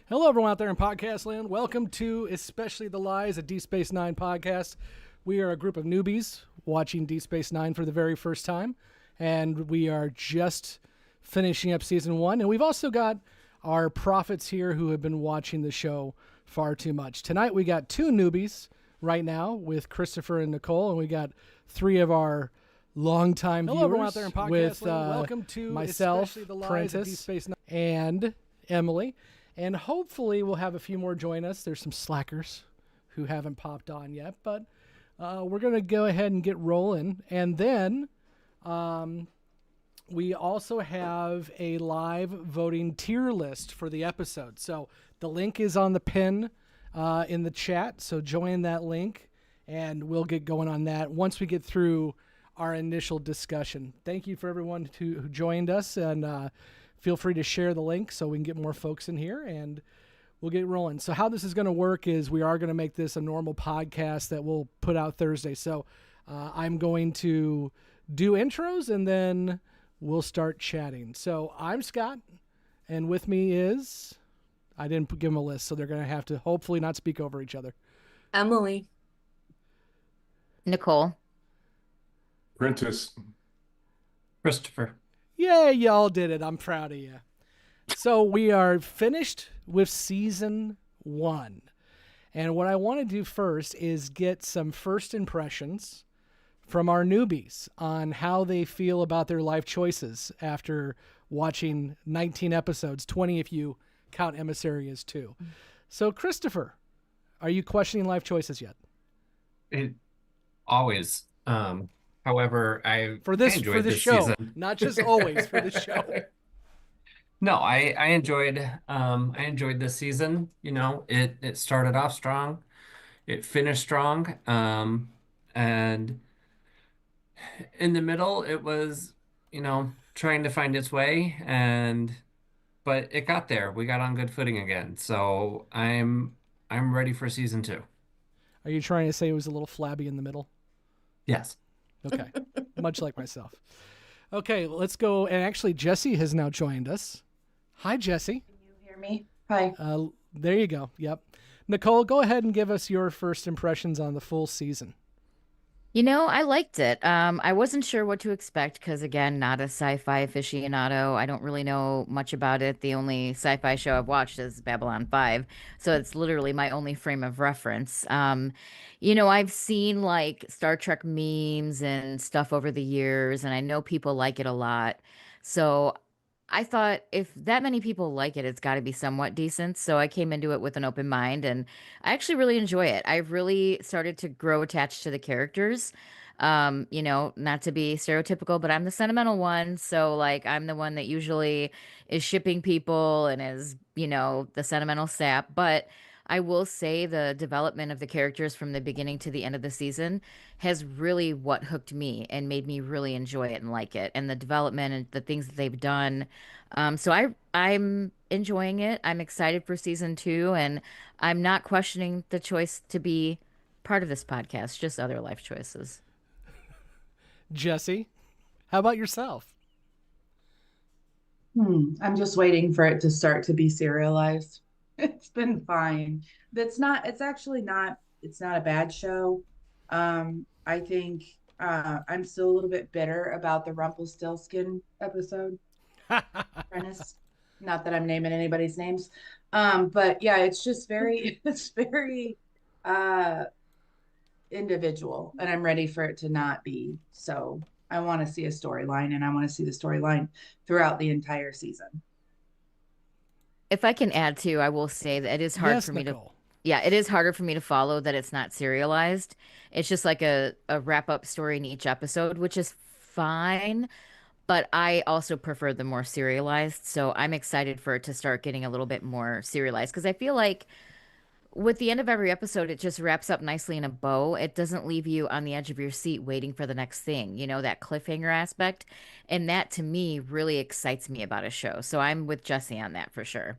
Hello, everyone out there in podcast land. Welcome to Especially the Lies, a Deep Space Nine podcast. We are a group of newbies watching Deep Space Nine for the very first time, and we are just finishing up season 1. And we've also got our prophets here who have been watching the show far too much. Tonight, we got 2 newbies right now with Christopher and Nicole, and we got 3 of our longtime viewers. Hello, everyone out there in podcast with welcome to myself, the Lies, Prentice, Deep Space Nine, and Emily. And hopefully we'll have a few more join us. There's some slackers who haven't popped on yet, but we're going to go ahead and get rolling. And then we also have a live voting tier list for the episode. So the link is on the pin in the chat. So join that link and we'll get going on that once we get through our initial discussion. Thank you for everyone who joined us, and feel free to share the link so we can get more folks in here and we'll get rolling. So how this is going to work is we are going to make this a normal podcast that we'll put out Thursday. So I'm going to do intros and then we'll start chatting. So I'm Scott, and with me is, I didn't give them a list, so they're going to have to hopefully not speak over each other. Emily. Nicole. Prentice. Christopher. Yeah, y'all did it. I'm proud of you. So we are finished with season 1. And what I want to do first is get some first impressions from our newbies on how they feel about their life choices after watching 19 episodes, 20 if you count Emissary as 2. So Christopher, are you questioning life choices yet? Always. However, I enjoyed this show, season. Not just always for the show. No, I enjoyed this season. You know, it started off strong, it finished strong, and in the middle it was, trying to find its way, but it got there. We got on good footing again. So I'm ready for season 2. Are you trying to say it was a little flabby in the middle? Yes. Okay, much like myself. Okay, let's go. And actually, Jessi has now joined us. Hi, Jessi. Can you hear me? Hi. There you go. Yep. Nicole, go ahead and give us your first impressions on the full season. I liked it. I wasn't sure what to expect because, again, not a sci-fi aficionado. I don't really know much about it. The only sci-fi show I've watched is Babylon 5, so it's literally my only frame of reference. I've seen like Star Trek memes and stuff over the years, and I know people like it a lot. So I thought if that many people like it, it's got to be somewhat decent. So I came into it with an open mind, and I actually really enjoy it. I've really started to grow attached to the characters. Not to be stereotypical, but I'm the sentimental one. So like I'm the one that usually is shipping people and is, the sentimental sap. But I will say the development of the characters from the beginning to the end of the season has really what hooked me and made me really enjoy it and like it. And the development and the things that they've done. So I'm enjoying it. I'm excited for season 2, and I'm not questioning the choice to be part of this podcast, just other life choices. Jessi, how about yourself? I'm just waiting for it to start to be serialized. It's been fine. It's not a bad show. I think I'm still a little bit bitter about the Rumpelstiltskin episode. Prentice. Not that I'm naming anybody's names. But yeah, it's very individual, and I'm ready for it to not be. So I want to see a storyline, and I want to see the storyline throughout the entire season. If I can add to, I will say that it is hard for me Nicole. it is harder for me to follow that it's not serialized. It's just like a wrap up story in each episode, which is fine. But I also prefer the more serialized. So I'm excited for it to start getting a little bit more serialized because I feel like with the end of every episode, it just wraps up nicely in a bow. It doesn't leave you on the edge of your seat waiting for the next thing, that cliffhanger aspect. And that to me really excites me about a show. So I'm with Jessi on that for sure.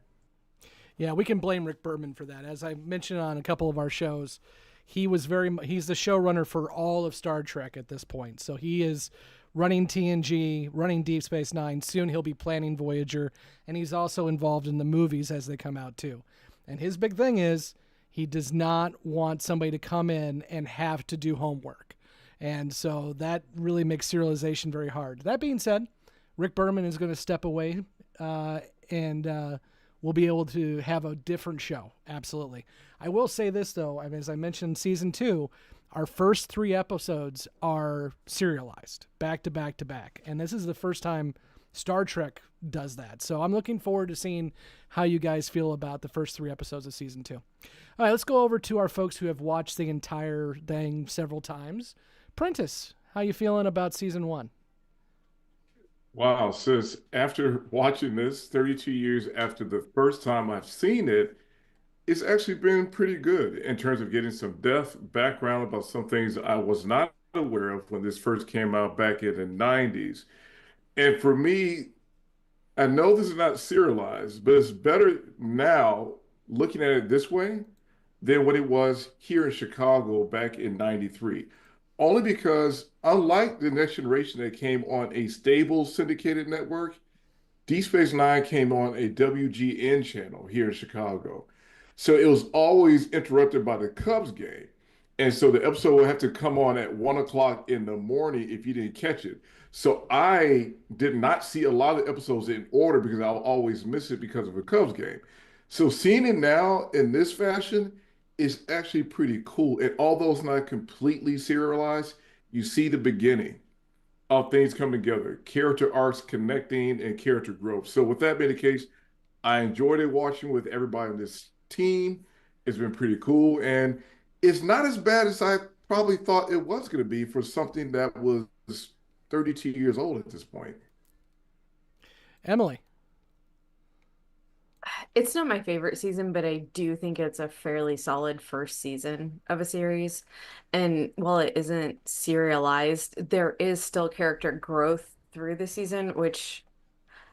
Yeah, we can blame Rick Berman for that. As I mentioned on a couple of our shows, he's the showrunner for all of Star Trek at this point. So he is running TNG, running Deep Space Nine. Soon he'll be planning Voyager, and he's also involved in the movies as they come out too. And his big thing is he does not want somebody to come in and have to do homework. And so that really makes serialization very hard. That being said, Rick Berman is going to step away and we'll be able to have a different show. Absolutely. I will say this, though. I mean, as I mentioned, season 2, our first 3 episodes are serialized back to back to back. And this is the first time Star Trek does that. So I'm looking forward to seeing how you guys feel about the first 3 episodes of season 2. All right, let's go over to our folks who have watched the entire thing several times. Prentice, how you feeling about season 1? Wow, sis, after watching this 32 years after the first time I've seen it, it's actually been pretty good in terms of getting some depth background about some things I was not aware of when this first came out back in the 90s. And for me, I know this is not serialized, but it's better now looking at it this way than what it was here in Chicago back in 93. Only because, unlike the Next Generation that came on a stable syndicated network, Deep Space Nine came on a WGN channel here in Chicago. So it was always interrupted by the Cubs game. And so the episode would have to come on at 1 o'clock in the morning if you didn't catch it. So I did not see a lot of episodes in order because I'll always miss it because of a Cubs game. So seeing it now in this fashion is actually pretty cool. And although it's not completely serialized, you see the beginning of things coming together, character arcs connecting and character growth. So with that being the case, I enjoyed it watching with everybody on this team. It's been pretty cool. And it's not as bad as I probably thought it was going to be for something that was 32 years old at this point. Emily. It's not my favorite season, but I do think it's a fairly solid first season of a series. And while it isn't serialized, there is still character growth through the season, which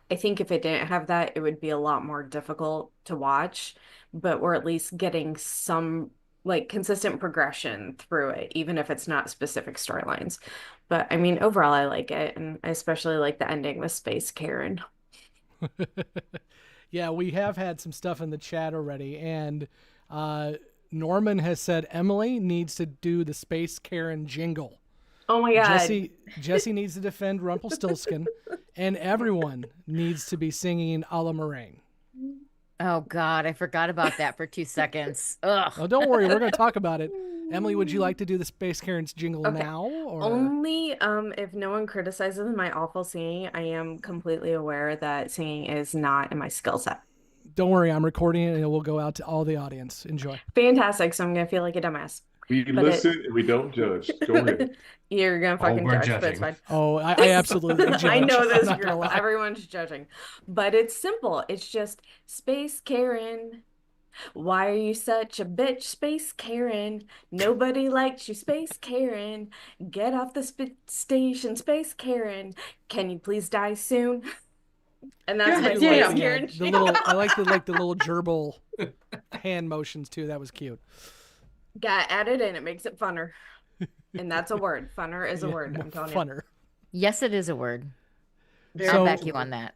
I think if it didn't have that, it would be a lot more difficult to watch. But we're at least getting some like consistent progression through it, even if it's not specific storylines. But I mean, overall, I like it. And I especially like the ending with Space Karen. Yeah, we have had some stuff in the chat already, and Norman has said Emily needs to do the Space Karen jingle. Oh my God. Jessi needs to defend Rumpelstiltskin, and everyone needs to be singing A la Moraine. Oh God, I forgot about that for 2 seconds. Ugh. Oh, don't worry, we're going to talk about it. Emily, would you like to do the Space Karen's jingle Okay. now? Or? Only if no one criticizes my awful singing. I am completely aware that singing is not in my skill set. Don't worry, I'm recording it and it will go out to all the audience. Enjoy. Fantastic. So I'm going to feel like a dumbass. We But listen and we don't judge. Go ahead. You're going to fucking we're judge, but it's judging. fine. Oh, I absolutely judge. I know I'm this not gonna group. lie. Everyone's judging. But it's simple. It's just Space Karen. Why are you such a bitch, Space Karen? Nobody likes you, Space Karen. Get off the station, Space Karen. Can you please die soon? And that's my I Space like Karen. the little. I like the little gerbil hand motions too. That was cute. Got added in. It makes it funner. And that's a word. Funner is a word. I'm telling you. Funner. Yes, it is a word. Very I'll So- back you on that.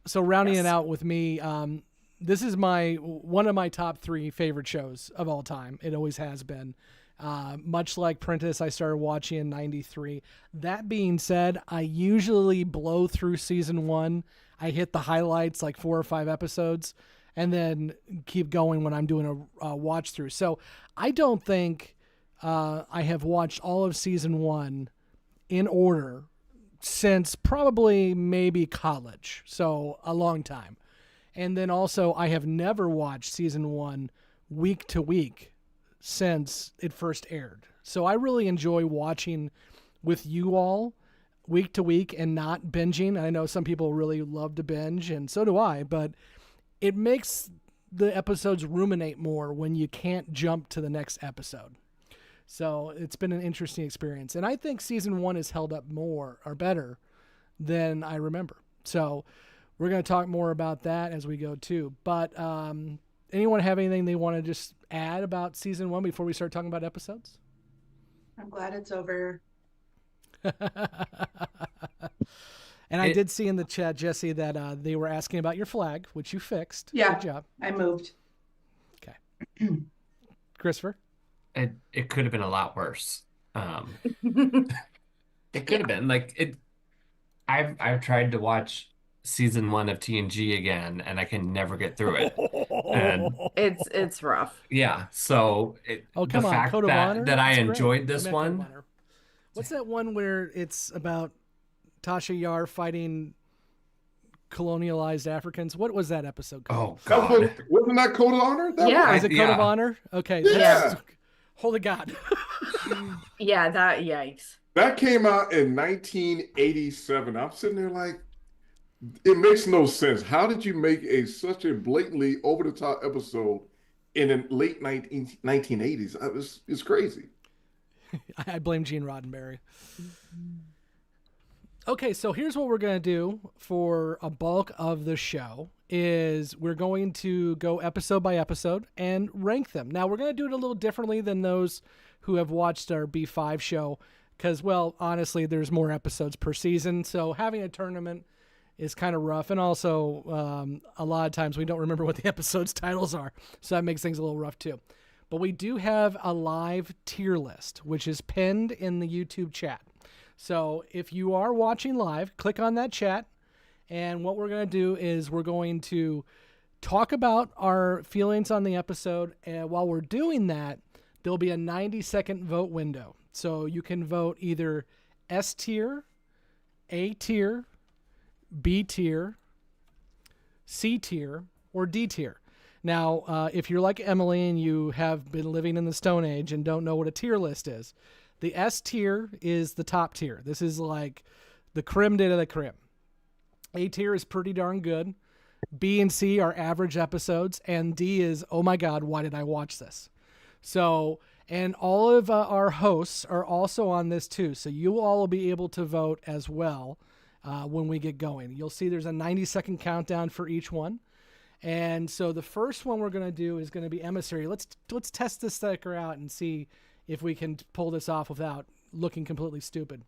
So rounding Yes. it out with me, this is one of my top 3 favorite shows of all time. It always has been. Much like Prentice, I started watching in 93. That being said, I usually blow through season 1. I hit the highlights, like 4 or 5 episodes, and then keep going when I'm doing a watch through. So I don't think I have watched all of season 1 in order since probably maybe college. So a long time. And then also, I have never watched season 1 week to week since it first aired. So I really enjoy watching with you all week to week and not binging. I know some people really love to binge, and so do I, but it makes the episodes ruminate more when you can't jump to the next episode. So it's been an interesting experience. And I think season 1 has held up more or better than I remember. So we're going to talk more about that as we go too. But anyone have anything they want to just add about season 1 before we start talking about episodes? I'm glad it's over. And I did see in the chat, Jessi, that they were asking about your flag, which you fixed. Yeah. Good job. I moved. Okay. Christopher? It could have been a lot worse. It could have been like it. I've tried to watch season 1 of TNG again, and I can never get through it. And It's rough. yeah, so Oh, the come on. fact Code of Honor? that I It's great. enjoyed this I meant Code of one. Honor. What's that one where it's about Tasha Yar fighting colonialized Africans? What was that episode called? Oh God. Wasn't that Code of Honor? Yeah. Is it Code of Yeah. Honor? Okay. Yeah. that's- Holy God. Yeah, that yikes. That came out in 1987. I'm sitting there like, it makes no sense. How did you make such a blatantly over-the-top episode in the late 1980s? It's crazy. I blame Gene Roddenberry. Okay, so here's what we're going to do for a bulk of the show is we're going to go episode by episode and rank them. Now, we're going to do it a little differently than those who have watched our B5 show because, well, honestly, there's more episodes per season, so having a tournament is kind of rough, and also a lot of times we don't remember what the episode's titles are, so that makes things a little rough too. But we do have a live tier list, which is pinned in the YouTube chat. So if you are watching live, click on that chat, and what we're going to do is we're going to talk about our feelings on the episode, and while we're doing that, there'll be a 90-second vote window. So you can vote either S tier, A tier, B tier, C tier, or D tier. Now, if you're like Emily and you have been living in the Stone Age and don't know what a tier list is, the S tier is the top tier. This is like the creme de la creme. A tier is pretty darn good. B and C are average episodes, and D is, oh my God, why did I watch this? So, and all of our hosts are also on this too, so you all will be able to vote as well when we get going. You'll see there's a 90-second countdown for each one. And so the first one we're going to do is going to be Emissary. Let's test this sucker out and see if we can pull this off without looking completely stupid.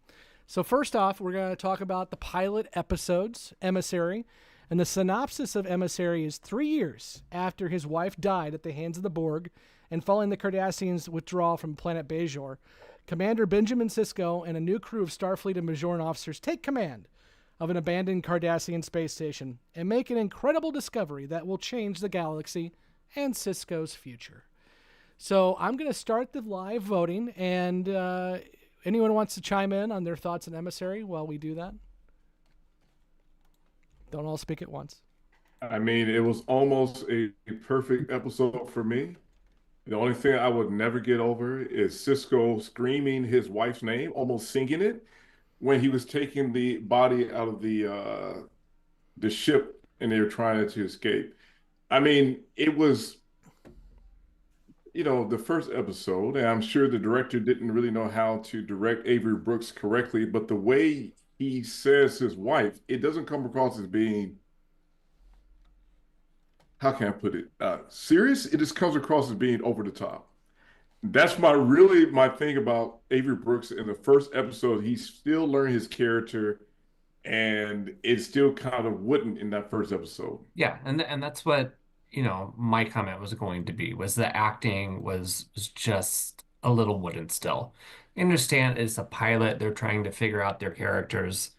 So first off, we're going to talk about the pilot episodes, Emissary. And the synopsis of Emissary is 3 years after his wife died at the hands of the Borg and following the Cardassians' withdrawal from planet Bajor, Commander Benjamin Sisko and a new crew of Starfleet and Bajoran officers take command of an abandoned Cardassian space station and make an incredible discovery that will change the galaxy and Sisko's future. So I'm going to start the live voting, and anyone wants to chime in on their thoughts on Emissary while we do that? Don't all speak at once. I mean, it was almost a perfect episode for me. The only thing I would never get over is Sisko screaming his wife's name, almost singing it, when he was taking the body out of the ship and they were trying to escape. I mean, it was, the first episode, and I'm sure the director didn't really know how to direct Avery Brooks correctly, but the way he says his wife, it doesn't come across as being, how can I put it, serious? It just comes across as being over the top. That's my thing about Avery Brooks. In the first episode, he still learned his character, and it still kind of wouldn't in that first episode. Yeah, and that's what, my comment was going to be, was the acting was just a little wooden still. I understand it's a pilot, they're trying to figure out their characters.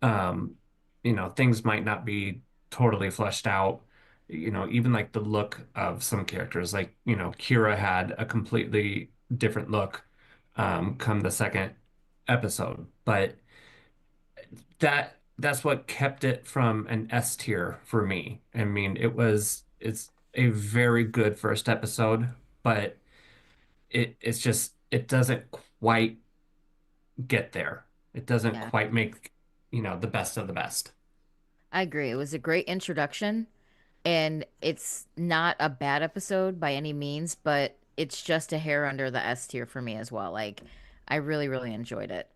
Things might not be totally fleshed out. Even like the look of some characters, like, Kira had a completely different look come the second episode. But that's what kept it from an S tier for me. I mean, it's a very good first episode, but it's just, it doesn't quite get there. It doesn't Yeah. quite make, the best of the best. I agree. It was a great introduction, and it's not a bad episode by any means, but it's just a hair under the S tier for me as well. Like, I really, really enjoyed it.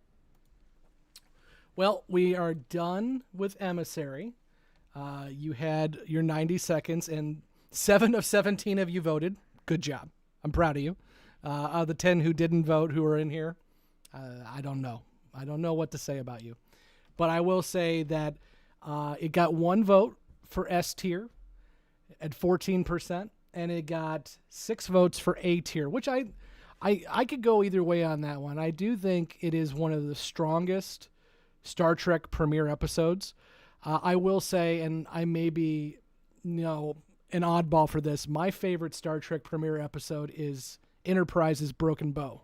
Well, we are done with Emissary. You had your 90 seconds, and 7 of 17 of you voted. Good job. I'm proud of you. Of the 10 who didn't vote, who are in here, I don't know. I don't know what to say about you. But I will say that it got 1 vote for S tier at 14%, and it got 6 votes for A tier, which I could go either way on that one. I do think it is one of the strongest Star Trek premiere episodes. I will say, and I may be, an oddball for this, my favorite Star Trek premiere episode is Enterprise's Broken Bow.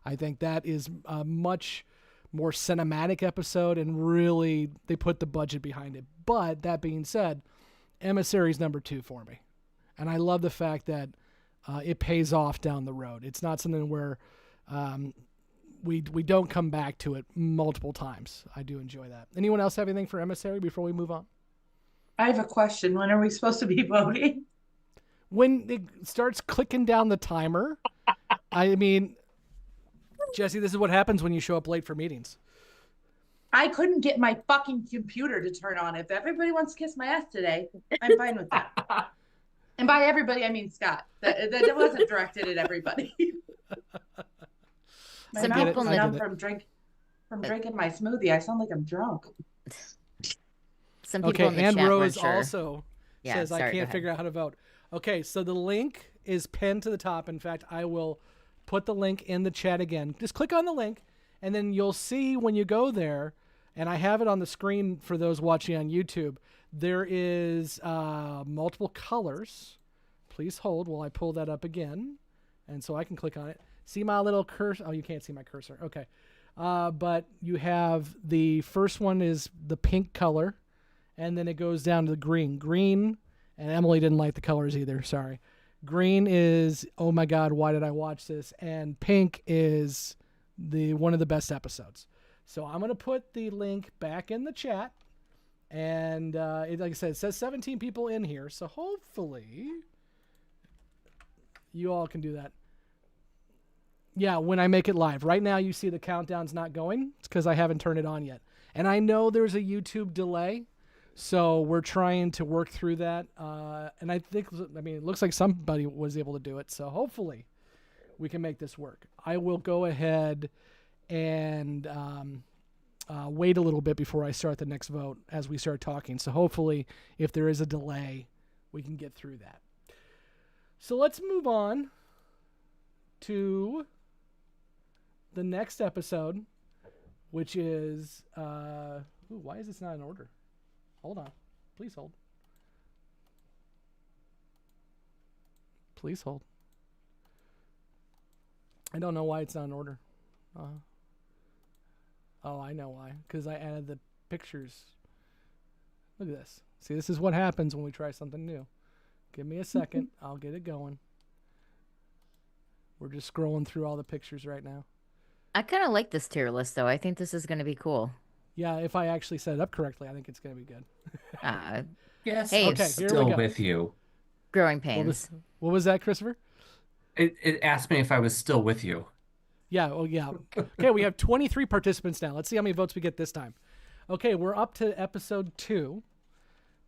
I think that is a much more cinematic episode, and really they put the budget behind it. But that being said, Emissary's number 2 for me. And I love the fact that it pays off down the road. It's not something where we don't come back to it multiple times. I do enjoy that. Anyone else have anything for Emissary before we move on? I have a question. When are we supposed to be voting? When it starts clicking down the timer, I mean, Jessi, this is what happens when you show up late for meetings. I couldn't get my fucking computer to turn on. If everybody wants to kiss my ass today, I'm fine with that. And by everybody, I mean Scott. That wasn't directed at everybody. My Some mouth people is in the- numb from drinking my smoothie. I sound like I'm drunk. Some people in the and chat weren't Rose sure. also Yeah, says, sorry, I go can't ahead. figure out how to vote. Okay, so the link is pinned to the top. In fact, I will put the link in the chat again. Just click on the link, and then you'll see when you go there, and I have it on the screen for those watching on YouTube, there is multiple colors. Please hold while I pull that up again, and so I can click on it. See my little cursor? Oh, you can't see my cursor. Okay. But you have the first one is the pink color, and then it goes down to the green. Green, and Emily didn't like the colors either, sorry. Green is, oh my God, why did I watch this? And pink is one of the best episodes. So I'm going to put the link back in the chat. And like I said, it says 17 people in here. So hopefully you all can do that. Yeah, when I make it live. Right now you see the countdown's not going. It's because I haven't turned it on yet. And I know there's a YouTube delay. So we're trying to work through that. And it looks like somebody was able to do it. So hopefully we can make this work. I will go ahead and wait a little bit before I start the next vote as we start talking. So hopefully if there is a delay, we can get through that. So let's move on to the next episode, which is, why is this not in order? Hold on. Please hold. Please hold. I don't know why it's not in order. Oh, I know why. Because I added the pictures. Look at this. See, this is what happens when we try something new. Give me a second. I'll get it going. We're just scrolling through all the pictures right now. I kind of like this tier list, though. I think this is going to be cool. Yeah, if I actually set it up correctly, I think it's going to be good. Yes, Hey, I'm okay, here we still go. with you. Growing What pains. was that, Christopher? It asked me if I was still with you. Yeah, oh yeah. Okay, we have 23 participants now. Let's see how many votes we get this time. Okay, we're up to episode 2,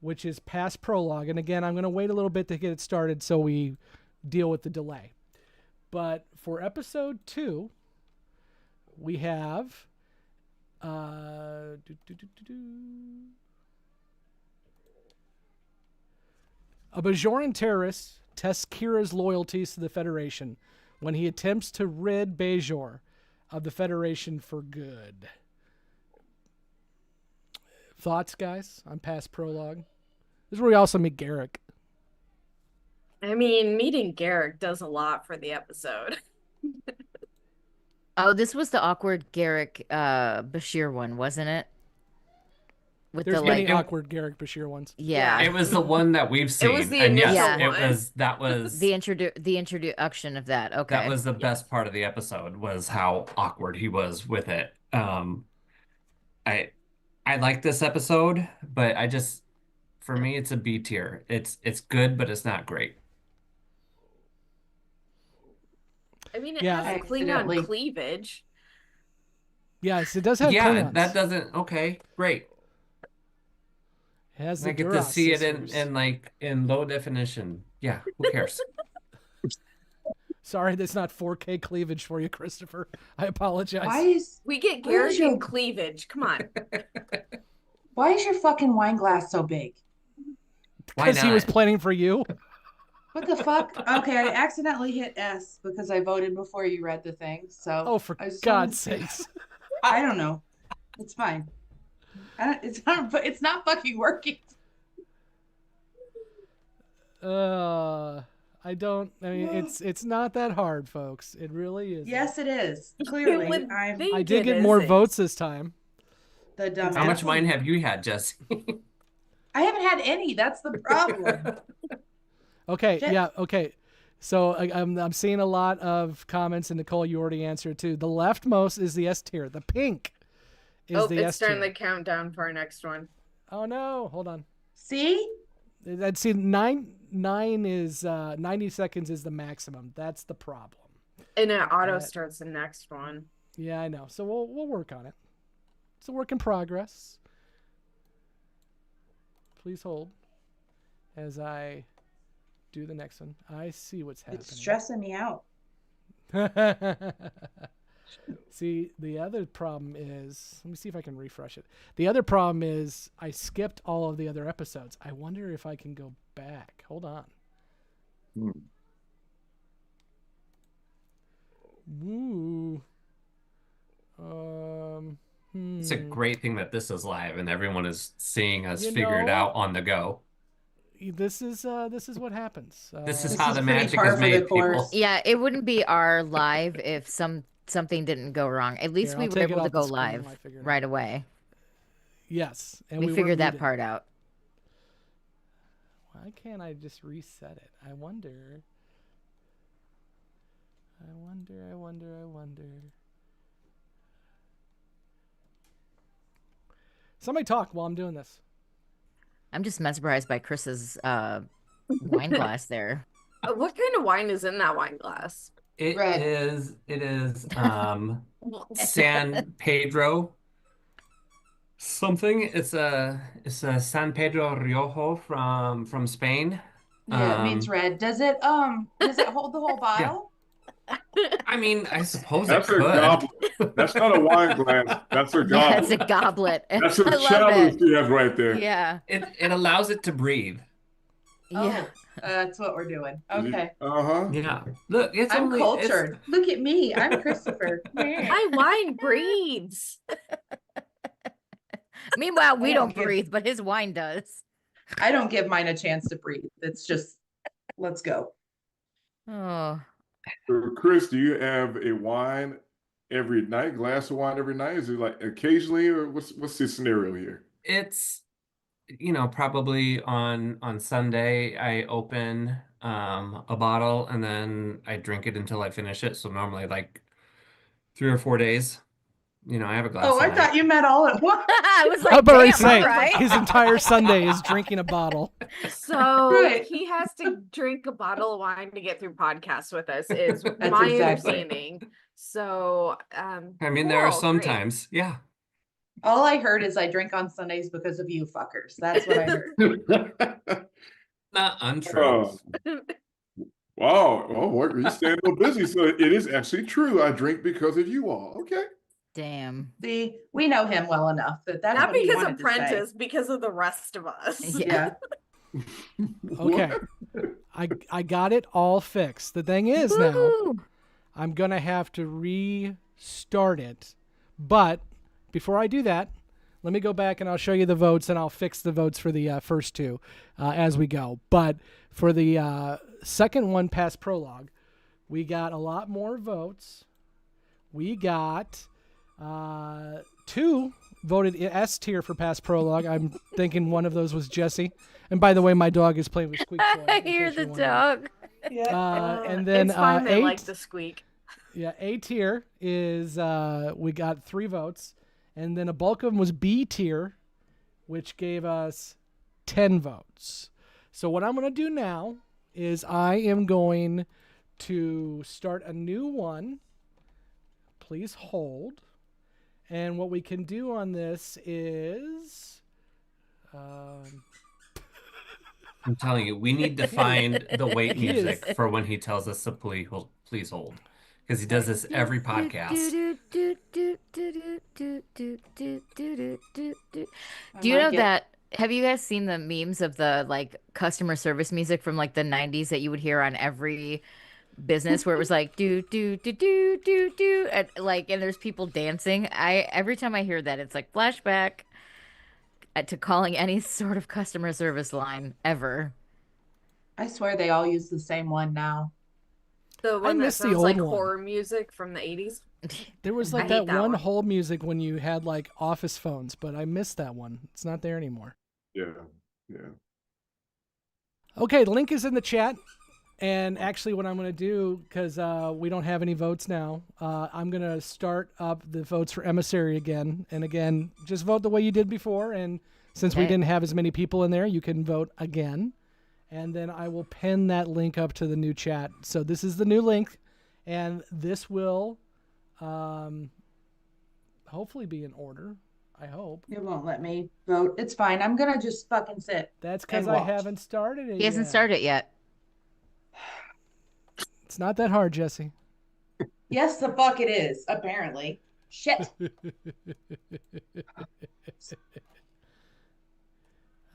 which is past prologue. And again, I'm going to wait a little bit to get it started so we deal with the delay. But for episode 2, we have a Bajoran terrorist tests Kira's loyalties to the Federation when he attempts to rid Bajor of the Federation for good. Thoughts, guys, on past prologue? This is where we also meet Garrick. I mean, meeting Garrick does a lot for the episode. Oh, this was the awkward Garrick Bashir one, wasn't it? With There's the many like, awkward Garrick Bashir ones. yeah, It was the one that we've seen. was the and yes, initial one. that was the introduction of that. Okay, that was the best part of the episode, was how awkward he was with it. I like this episode, but for me it's a B tier. It's good, but it's not great. I mean, it Yeah, has accidentally. Klingon cleavage. Yes, it does have Yeah, Klingons. that doesn't okay, great. It has I the get to Duras see it sisters. in low definition. Yeah, who cares? Sorry, that's not 4K cleavage for you, Christopher. I apologize. We get Why is Garrick your- and cleavage. Come on. Why is your fucking wine glass so big? Why Because he was not? planning for you. What the fuck? Okay, I accidentally hit S because I voted before you read the thing. So Oh, for I just God's wanted to- sakes. I don't know. It's fine. It's not fucking working. I mean, it's not that hard, folks. It really is. Yes, it is. You Clearly, would I'm think I did it get more isn't. votes this time. the dumbass. How much wine have you had, Jessi? I haven't had any. That's the problem. Okay, Shit. yeah, okay. So I'm seeing a lot of comments, and Nicole, you already answered too. The leftmost is the S tier. The pink is the it's S starting tier. the countdown for our next one. Oh no, hold on. See? I'd see nine is 90 seconds is the maximum. That's the problem. And it auto That- starts the next one. Yeah, I know. So we'll work on it. It's a work in progress. Please hold as I do the next one. I see what's happening. It's stressing me out. See, the other problem is, let me see if I can refresh it. The other problem is I skipped all of the other episodes. I wonder if I can go back. Hold on. Ooh. It's a great thing that this is live and everyone is seeing us You figure it know- out on the go. This is what happens. This is This how is the pretty magic par is for made, the people. course. Yeah, it wouldn't be our live if something didn't go wrong. At least Here, we I'll were take it able to off the go screen while I live figure it out. right away. Yes, and We weren't figured that muted. part out. Why can't I just reset it? I wonder. Somebody talk while I'm doing this. I'm just mesmerized by Chris's wine glass there. What kind of wine is in that wine glass? It Red. is San Pedro something. It's a San Pedro Riojo from Spain. Yeah, it means red. Does it hold the whole bottle? I mean, I suppose That's it a could. goblet. That's not a wine glass. That's a That's a goblet. goblet. That's I a love chalice it. you have right there. Yeah. It allows it to breathe. Yeah. Oh, that's what we're doing. Okay. Uh-huh. Yeah. Look, it's I'm only cultured. Look at me. I'm Christopher. My wine breathes. Meanwhile, we I don't don't give- breathe, but his wine does. I don't give mine a chance to breathe. It's just, let's go. Oh. So, Chris, do you have a wine every night, glass of wine every night? Is it like occasionally, or what's the scenario here? It's probably on Sunday I open a bottle and then I drink it until I finish it. So normally like 3 or 4 days. I have a glass Oh, a I night. thought you meant all at once. I was I like, was about to damn, say all right. his entire Sunday is drinking a bottle. So Right. he has to drink a bottle of wine to get through podcasts with us, is That's my exactly. understanding. So I mean, there are cool, some great. times, yeah. All I heard is I drink on Sundays because of you fuckers. That's what I heard. Not untrue. Oh. Wow. Oh, you're staying so busy. So it is actually true. I drink because of you all. Okay. Damn. See, we know him well enough that's Not what he because wanted of to say. Prentice, because of the rest of us. Yeah. Okay. I got it all fixed. The thing is now, Woo! I'm going to have to restart it. But before I do that, let me go back and I'll show you the votes, and I'll fix the votes for the first two as we go. But for the second one past prologue, we got a lot more votes. We got 2 voted S tier for past prologue. I'm thinking one of those was Jessi. And by the way, my dog is playing with Squeak Toy. I in hear case the you're wondering. dog. Yeah. And then it's fine. They 8. like the squeak. Yeah, A tier is we got 3 votes, and then a bulk of them was B tier, which gave us 10 votes. So what I'm going to do now is I am going to start a new one. Please hold. And what we can do on this is I'm telling you, we need to find the wait He is- music for when he tells us to please hold. please hold, because he does this every podcast. Do you know that? Have you guys seen the memes of the like customer service music from like the 90s that you would hear on every business where it was like do do do do do do and like and there's people dancing? I every time I hear that it's like flashback to calling any sort of customer service line ever. I swear they all use the same one now. The I one that miss the sounds old like one. horror music from the 80s. There was I like hate that that one one. hold music when you had like office phones, but I missed that one. It's not there anymore. Yeah, yeah. Okay, the link is in the chat. And actually, what I'm going to do, because we don't have any votes now, I'm going to start up the votes for Emissary again. And again, just vote the way you did before. And since we Okay. didn't have as many people in there, you can vote again. And then I will pin that link up to the new chat. So this is the new link. And this will hopefully be in order. I hope. It won't let me vote. It's fine. I'm gonna just fucking sit. That's because And I watch. haven't started it He hasn't yet. started yet. It's not that hard, Jessi. Yes, the fuck it is, apparently. Shit.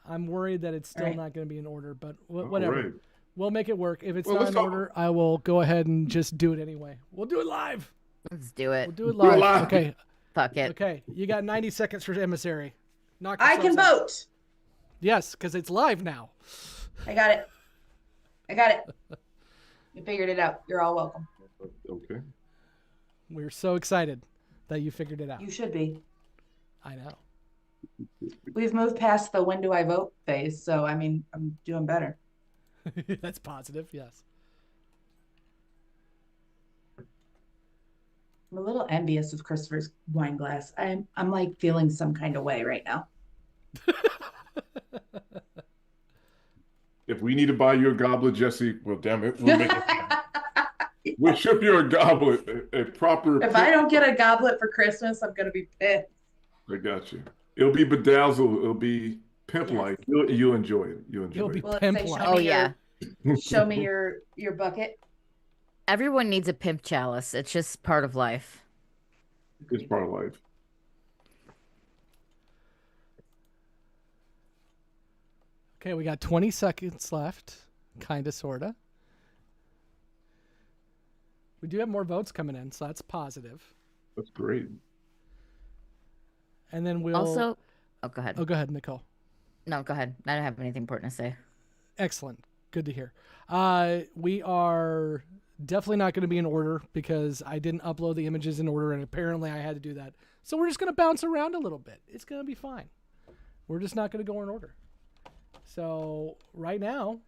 I'm worried that it's still All right. not going to be in order, but All whatever. right. We'll make it work. If it's Well, not let's in go. order, I will go ahead and just do it anyway. We'll do it live. Let's do it. We'll do it Do it live. live. Okay. Fuck it. Okay. You got 90 seconds for Emissary. Knock I can yourselves out. vote. Yes, because it's live now. I got it. I got it. You figured it out. You're all welcome. Okay. We're so excited that you figured it out. You should be. I know. We've moved past the when do I vote phase, so I mean, I'm doing better. That's positive. Yes. I'm a little envious of Christopher's wine glass. I'm like feeling some kind of way right now. If we need to buy you a goblet, Jessi, well, damn it, we'll make it happen. We'll ship you a goblet, a proper. If I don't get a goblet for Christmas, I'm gonna be pissed. I got you. It'll be bedazzled. It'll be pimp-like. You'll enjoy it. You'll enjoy You'll be it. Will it pimp say like. Oh yeah. Show me your bucket? Everyone needs a pimp chalice. It's just part of life. It's part of life. Okay, we got 20 seconds left. Kinda, sorta. We do have more votes coming in, so that's positive. That's great. And then we'll Also, oh, go ahead. Oh, go ahead, Nicole. No, go ahead. I don't have anything important to say. Excellent. Good to hear. We are definitely not going to be in order because I didn't upload the images in order, and apparently I had to do that. So we're just going to bounce around a little bit. It's going to be fine. We're just not going to go in order. So right now,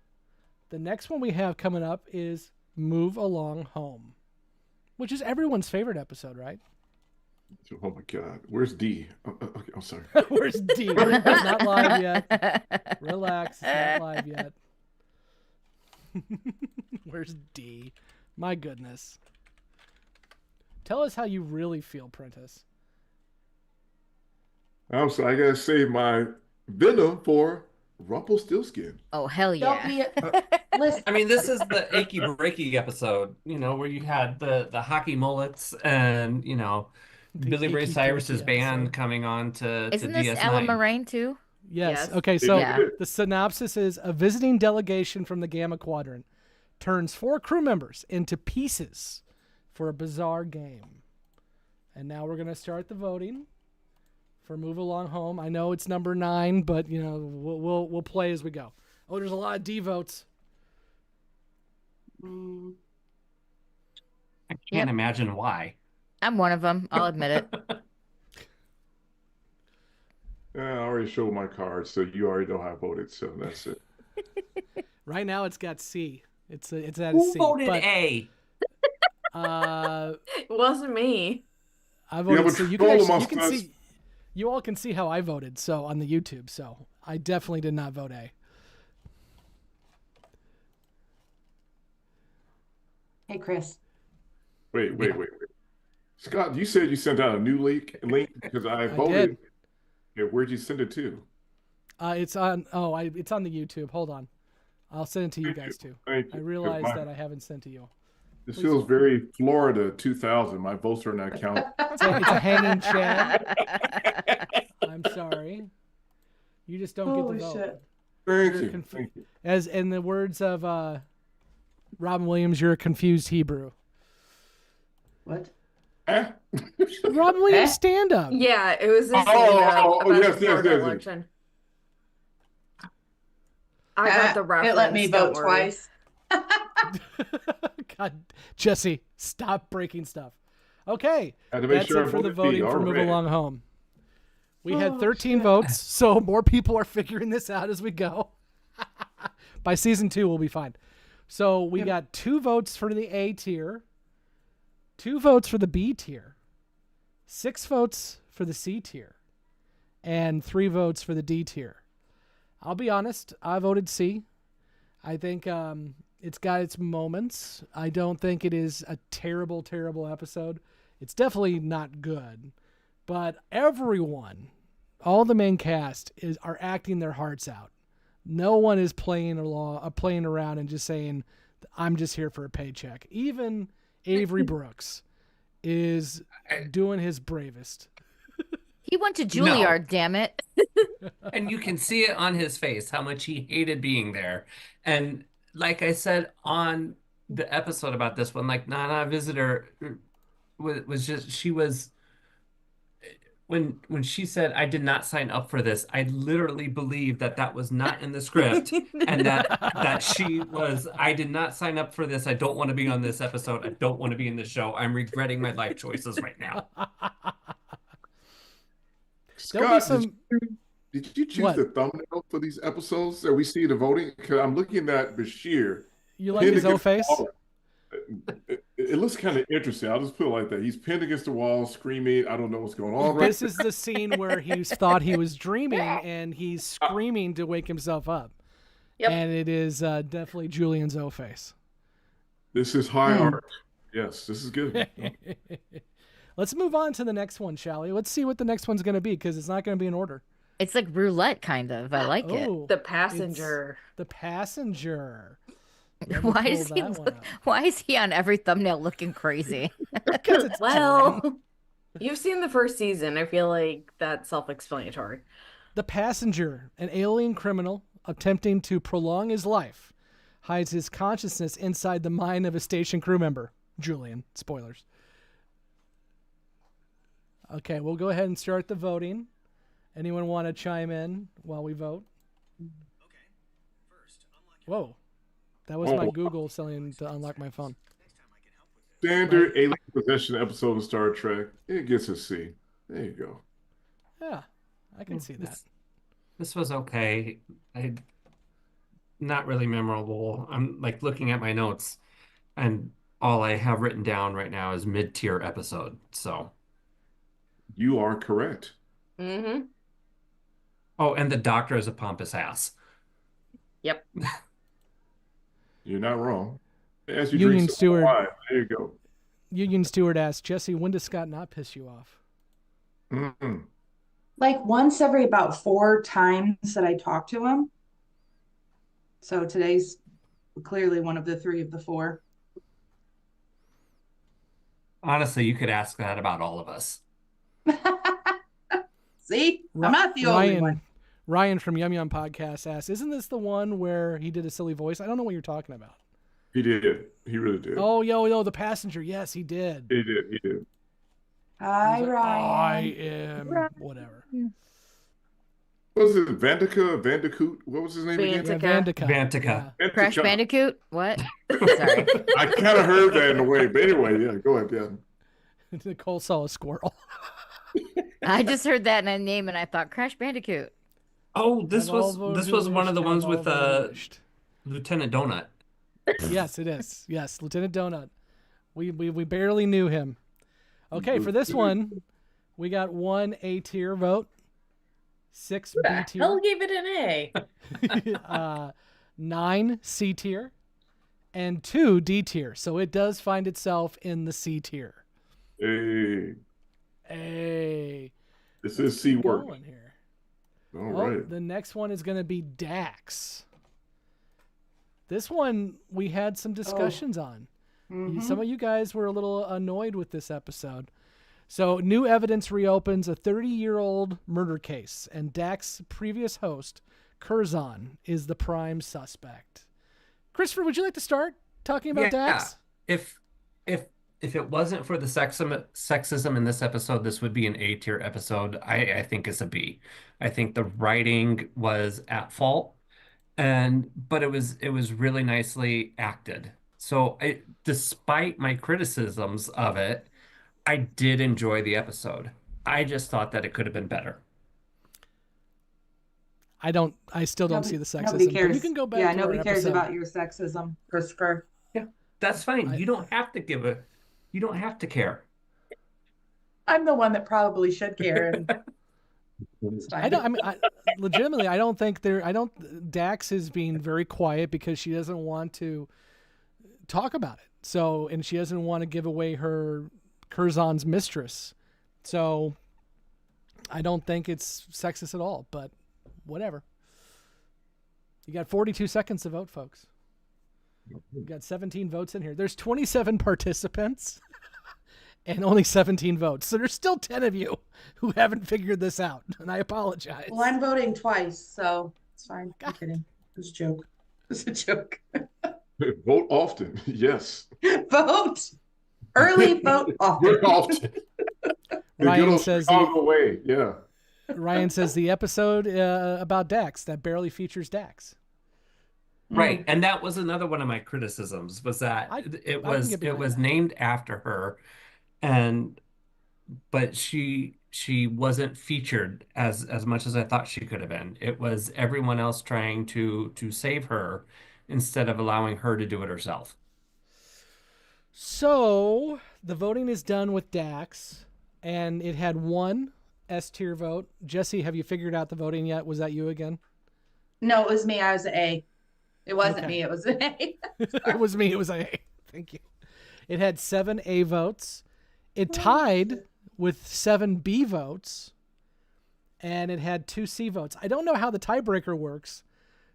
the next one we have coming up is Move Along Home, which is everyone's favorite episode, right? Oh my God. Where's D? Okay, I'm sorry. Where's D? It's not live yet. Relax. It's not live yet. Where's D? My goodness. Tell us how you really feel, Prentice. I'm sorry. I gotta save my venom for Rumpelstiltskin. Oh, hell Don't yeah. be listen. I mean, this is the achy breaky episode, where you had the hockey mullets and, The Billy Ray achy Cyrus's breaky band episode. coming on to Isn't this DS9. Ellen Moraine too? Yes. Yes. Okay, so Yeah. the synopsis is a visiting delegation from the Gamma Quadrant turns 4 crew members into pieces for a bizarre game. And now we're going to start the voting for Move Along Home. I know it's number 9, but we'll play as we go. Oh, there's a lot of D votes. I can't Yep. imagine why. I'm one of them. I'll admit it. I already showed my card, so you already know how I voted, so that's it. Right now it's got C. It's at a Who C. voted but, A? It wasn't me. I voted but C. You troll can, amongst you can us. see. You all can see how I voted. So on the YouTube. So I definitely did not vote A. Hey Chris. Wait. Scott, you said you sent out a new link because I voted. did. Yeah, where'd you send it to? It's on. Oh, it's on the YouTube. Hold on. I'll send it to you Thank guys too. Thank you. I realize 'Cause that I haven't sent to you. This Please. feels very Florida 2000. My votes are not counted. It's a hanging Chad. I'm sorry. You just don't Holy get to vote. shit. Thank You're you. Thank you. As in the words of Robin Williams, you're a confused Hebrew. What? Eh? Robin Williams stand-up. Yeah, it was this Oh, about yes, the yes, Florida yes. election. I got the reference. It let me don't vote worry. twice. God, Jessi, stop breaking stuff. Okay, Had to make that's sure it I for the voted B. voting All for Move right. Along Home. We had Oh, 13 shit. votes, so more people are figuring this out as we go. By season 2, we'll be fine. So we got 2 votes for the A tier, 2 votes for the B tier, 6 votes for the C tier, and 3 votes for the D tier. I'll be honest, I voted C. I think it's got its moments. I don't think it is a terrible, terrible episode. It's definitely not good. But everyone, all the main cast, are acting their hearts out. No one is playing around and just saying, I'm just here for a paycheck. Even Avery Brooks is doing his bravest. He went to Juilliard, damn it. And you can see it on his face how much he hated being there. And like I said on the episode about this one, like Nana Visitor was just, she was, when she said, I did not sign up for this, I literally believe that was not in the script, and that she was, I did not sign up for this. I don't want to be on this episode. I don't want to be in this show. I'm regretting my life choices right now. Scott, some- did you choose What? the thumbnail for these episodes that we see the voting? Because I'm looking at Bashir. You like his pinned O face? against the wall. It looks kind of interesting. I'll just put it like that. He's pinned against the wall, screaming. I don't know what's going on. Right? This is the scene where he thought he was dreaming and he's screaming to wake himself up. Yep. And it is definitely Julian's O face. This is high art. Yes, this is good. Let's move on to the next one, shall we? Let's see what the next one's going to be, because it's not going to be in order. It's like roulette, kind of. I like it. Oh, The passenger. the passenger. Why is he on every thumbnail looking crazy? Because it's Well, you've seen the first season. I feel like that's self-explanatory. The passenger, an alien criminal attempting to prolong his life, hides his consciousness inside the mind of a station crew member. Julian. Spoilers. Okay, we'll go ahead and start the voting. Anyone want to chime in while we vote? Whoa. That was my Google telling to unlock my phone. Standard alien possession episode of Star Trek. It gets a C. There you go. Yeah, I can see that. This was okay. Not really memorable. I'm like looking at my notes, and all I have written down right now is mid-tier episode. So, You are correct. Mm-hmm. oh, and the doctor is a pompous ass. Yep. You're not wrong. As you Union drink some Steward. wine, there you go. Union Steward asked, Jessi, when does Scott not piss you off? Mm-mm. Like once every about 4 times that I talk to him. So today's clearly one of the 3 of the 4. Honestly, you could ask that about all of us. See, I'm not the only one. Ryan from Yum Yum Podcast asked, isn't this the one where he did a silly voice? I don't know what you're talking about. He did. He really did. Oh, yo, the passenger. Yes, he did. He did. He did. Hi, He's like, Ryan. I am whatever. What was it? Vandicoot? What was his name again? Yeah, Vantica. Vantica. Vantica. Crash Vandicoot. Bandicoot? What? Sorry. I kind of heard that in a way, but anyway, yeah, go ahead, yeah. Nicole saw a squirrel. I just heard that in a name and I thought Crash Bandicoot. Oh, this Have all was one of the voted ones wished, with have all voted wished. Lieutenant Donut. Yes, it is. Yes, Lieutenant Donut. We barely knew him. Okay, for this one, we got 1 A tier vote, 6 B tier, Hell gave it an A. 9 C tier, and 2 D tier. So it does find itself in the C tier. Hey, Hey, this is C work. going here. All Oh, right. the next one is going to be Dax. This one we had some discussions on. Some of you guys were a little annoyed with this episode. So, new evidence reopens a 30-year-old murder case, and Dak's previous host, Curzon, is the prime suspect. Christopher, would you like to start talking about Dax? If it wasn't for the sexism in this episode, this would be an A tier episode. I think it's a B. I think the writing was at fault, but it was really nicely acted. So despite my criticisms of it, I did enjoy the episode. I just thought that it could have been better. I still don't see the sexism. Nobody cares. You can go back. Yeah, to nobody our cares episode. about your sexism, Christopher. Yeah, that's fine. You don't have to care. I'm the one that probably should care. And it's fine. Legitimately, I don't think Dax is being very quiet because she doesn't want to talk about it. So, and she doesn't want to give away her Curzon's mistress. So, I don't think it's sexist at all, but whatever. You got 42 seconds to vote, folks. You got 17 votes in here. There's 27 participants and only 17 votes. So there's still 10 of you who haven't figured this out, and I apologize. Well, I'm voting twice, so it's fine. I'm kidding. It was a joke. It was a joke. Vote often, yes. Vote early. Vote often. Vote often. Ryan says away. Yeah. Ryan says the episode about Dax that barely features Dax. Right, and that was another one of my criticisms was that it was named after her, but she wasn't featured as much as I thought she could have been. It was everyone else trying to save her instead of allowing her to do it herself. So the voting is done with Dax, and it had one S tier vote. Jessi, have you figured out the voting yet? Was that you again? No, it was me. I was an A. It wasn't me. It was an A. It was me. It was an A. Thank you. It had 7 A votes. It tied with 7 B votes, and it had 2 C votes. I don't know how the tiebreaker works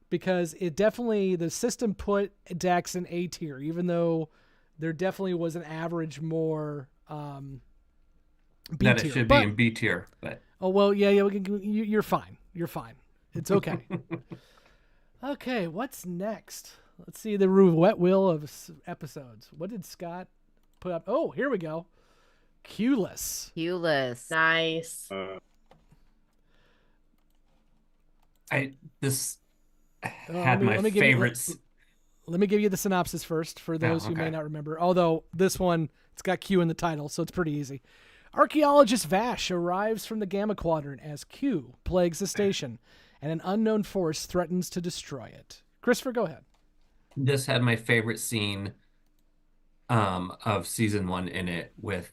because the system put Dax in A tier, even though there definitely was an average more B that tier. It should be in B tier. But oh well, yeah. You're fine. You're fine. It's okay. Okay, what's next? Let's see the roulette wheel of episodes. What did Scott put up? Oh, here we go. Q-less. Nice. This had my favorites. Let me give you the synopsis first for those who may not remember. Although this one, it's got Q in the title, so it's pretty easy. Archaeologist Vash arrives from the Gamma Quadrant as Q plagues the station, and an unknown force threatens to destroy it. Christopher, go ahead. This had my favorite scene of season 1 in it with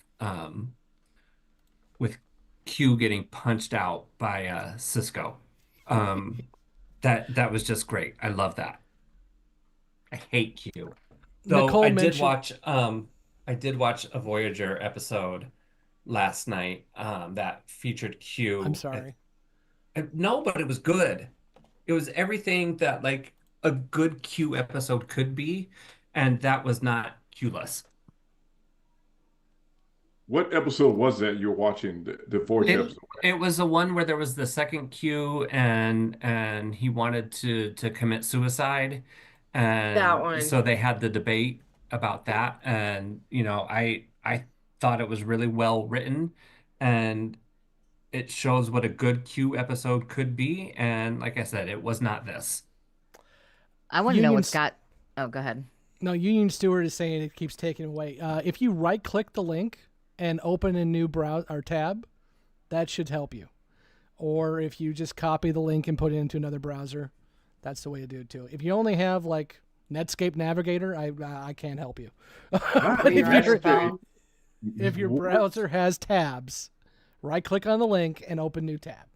Q getting punched out by Cisco. That was just great. I love that. I hate Q. Though Nicole I did watch a Voyager episode last night that featured Q. I'm sorry. No, but it was good. It was everything that like a good Q episode could be, and that was not Q-less. What episode was that you're watching? The Voyager episode? It was the one where there was the second Q and he wanted to commit suicide, and That one. so they had the debate about that, and I thought it was really well written, and it shows what a good Q episode could be, and like I said, it was not this. I want to know what Scott. Oh, go ahead. No, Union Stewart is saying it keeps taking away. If you right-click the link and open a new browser or tab, that should help you. Or if you just copy the link and put it into another browser, that's the way to do it too. If you only have like Netscape Navigator, I can't help you. But if your browser has tabs, right-click on the link and open new tab.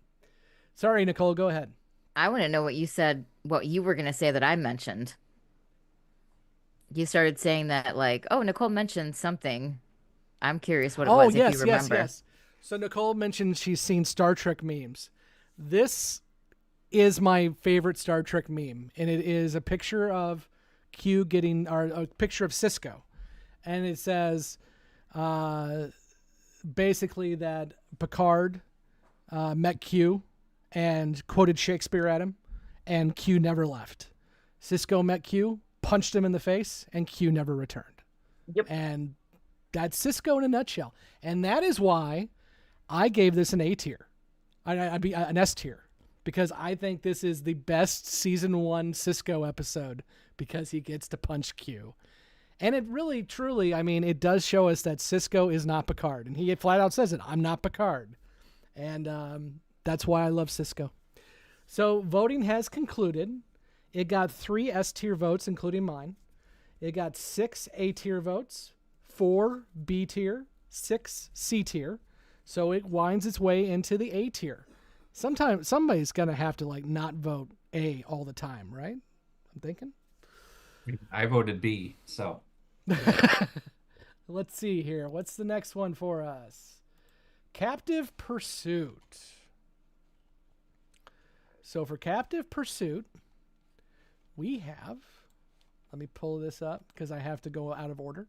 Sorry, Nicole, go ahead. I want to know what you said, what you were going to say that I mentioned. You started saying that like, oh, Nicole mentioned something. I'm curious what it was, if you remember. Yes. So Nicole mentioned she's seen Star Trek memes. This is my favorite Star Trek meme, and it is a picture of Q getting, or a picture of Cisco. and it says basically that Picard met Q and quoted Shakespeare at him, and Q never left. Cisco met Q, punched him in the face, and Q never returned. Yep. And that's Cisco in a nutshell. And that is why I gave this an A tier. I'd be an S tier, because I think this is the best season 1 Cisco episode because he gets to punch Q. And it really, truly, I mean, it does show us that Cisco is not Picard. And he flat out says it, I'm not Picard. And that's why I love Cisco. So voting has concluded. It got 3 S tier votes, including mine. It got 6 A tier votes, 4 B tier, 6 C tier. So it winds its way into the A tier. Sometimes somebody's going to have to like not vote A all the time, right? I'm thinking. I voted B, so. Let's see here. What's the next one for us? Captive Pursuit. So for Captive Pursuit, we have, let me pull this up because I have to go out of order.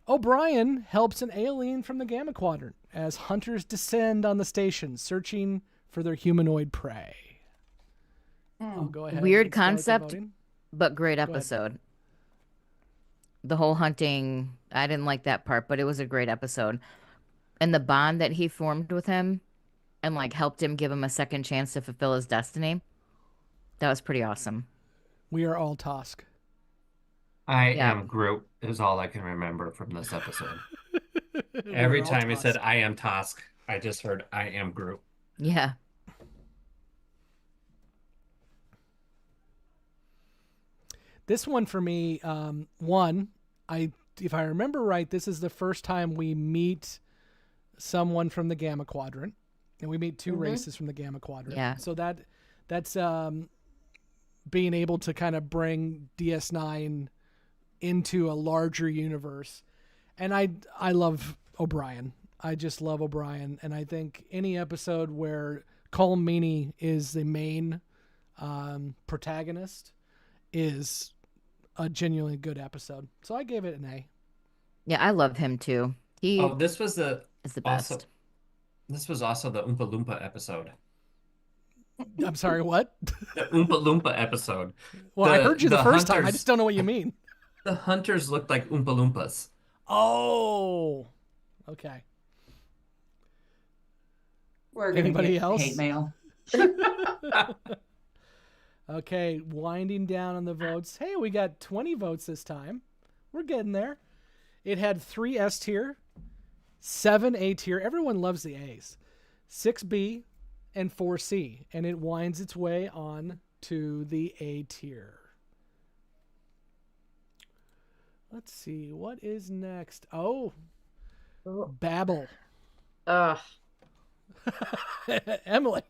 O'Brien helps an alien from the Gamma Quadrant as hunters descend on the station, searching for their humanoid prey. I'll go ahead. Weird and start the concept, voting. but great ahead. episode. The whole hunting, I didn't like that part, but it was a great episode. And the bond that he formed with him and like helped him, give him a second chance to fulfill his destiny. That was pretty awesome. We are all Tosk. I Yeah. am Groot is all I can remember from this episode. We're Every all time he said, Tosk. I am Tosk, I just heard, I am Groot. Yeah. This one for me, if I remember right, this is the first time we meet someone from the Gamma Quadrant, and we meet 2 races from the Gamma Quadrant. Yeah. So that's being able to kind of bring DS9 into a larger universe, and I love O'Brien. I just love O'Brien, and I think any episode where Colm Meaney is the main protagonist is a genuinely good episode. So I gave it an A. Yeah, I love him too. He Oh, this was the is the also best. this was also the Oompa Loompa episode. I'm sorry, what? The Oompa Loompa episode. Well, I heard you the first time. I hunters- just don't know what you mean. The hunters looked like Oompa Loompas. Oh, okay. We're gonna Anybody get else? hate mail. Okay, winding down on the votes. Hey, we got 20 votes this time. We're getting there. It had 3 S tier, 7 A tier. Everyone loves the A's. 6 B and 4 C. And it winds its way on to the A tier. Let's see. What is next? Oh, Babel. Ugh. Emily.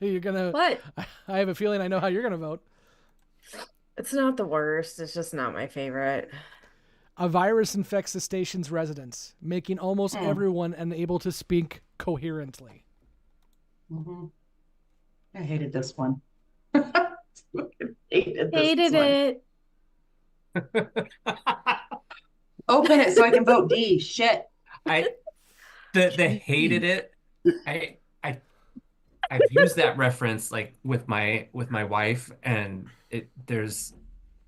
You're going to... What? I have a feeling I know how you're going to vote. It's not the worst. It's just not my favorite. A virus infects the station's residents, making almost everyone unable to speak coherently. Mm-hmm. I hated this one. hated Hated one. it. Open it so I can vote D. Shit. The hated it. I've used that reference like with my wife, and there's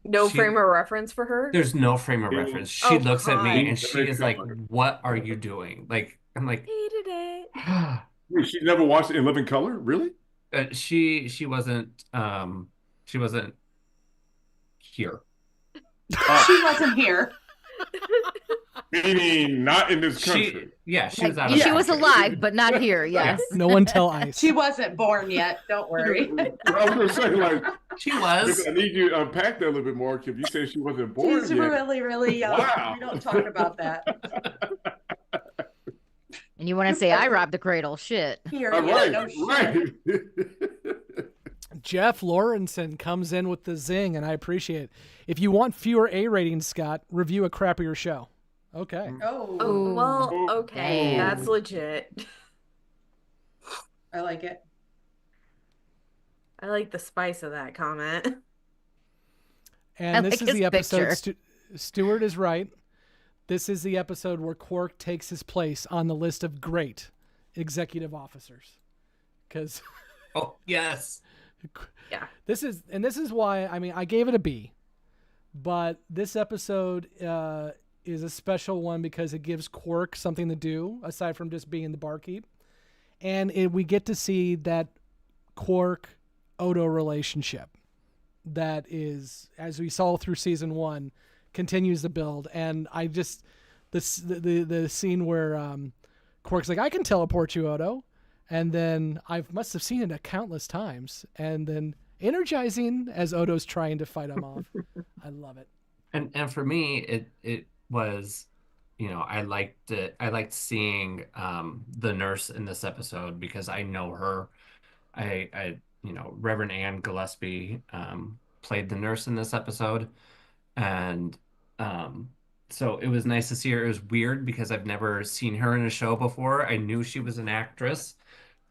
No frame of reference for her. no frame of Yeah. reference. She looks at me God. and she is like, "What are you doing?" Like I'm like, Hated it. Wait, she never watched it in living color? Really? she wasn't here. She wasn't here. Meaning not in this She country. she was out of She the was country. alive, but not here. Yes. No one tell Ice. She wasn't born yet. Don't worry. I was going to say, like, She was. I need you to unpack that a little bit more. If you say she wasn't born She's yet. really, really young. Wow. We don't talk about that. And you want to say I robbed the cradle? Shit. Here, All yeah, right, no shit. right. Jeff Lawrenson comes in with the zing, and I appreciate it. If you want fewer A ratings, Scott, review a crappier show. Okay. Oh, Oh, well, okay. Dang. That's legit. I like it. I like the spice of that comment. And I this like is his the episode. picture. Stuart is right. This is the episode where Quark takes his place on the list of great executive officers. Because Oh, yes. Yeah. this is why, I mean, I gave it a B, but this episode is a special one because it gives Quark something to do aside from just being the barkeep. And we get to see that Quark-Odo relationship that is, as we saw through season 1, continues to build. And I just, the scene where Quark's like, I can teleport you, Odo. And then I must have seen it countless times. And then energizing as Odo's trying to fight him off. I love it. And for me, it was, I liked it. I liked seeing the nurse in this episode because I know her. Reverend Ann Gillespie played the nurse in this episode, and so it was nice to see her. It was weird because I've never seen her in a show before. I knew she was an actress,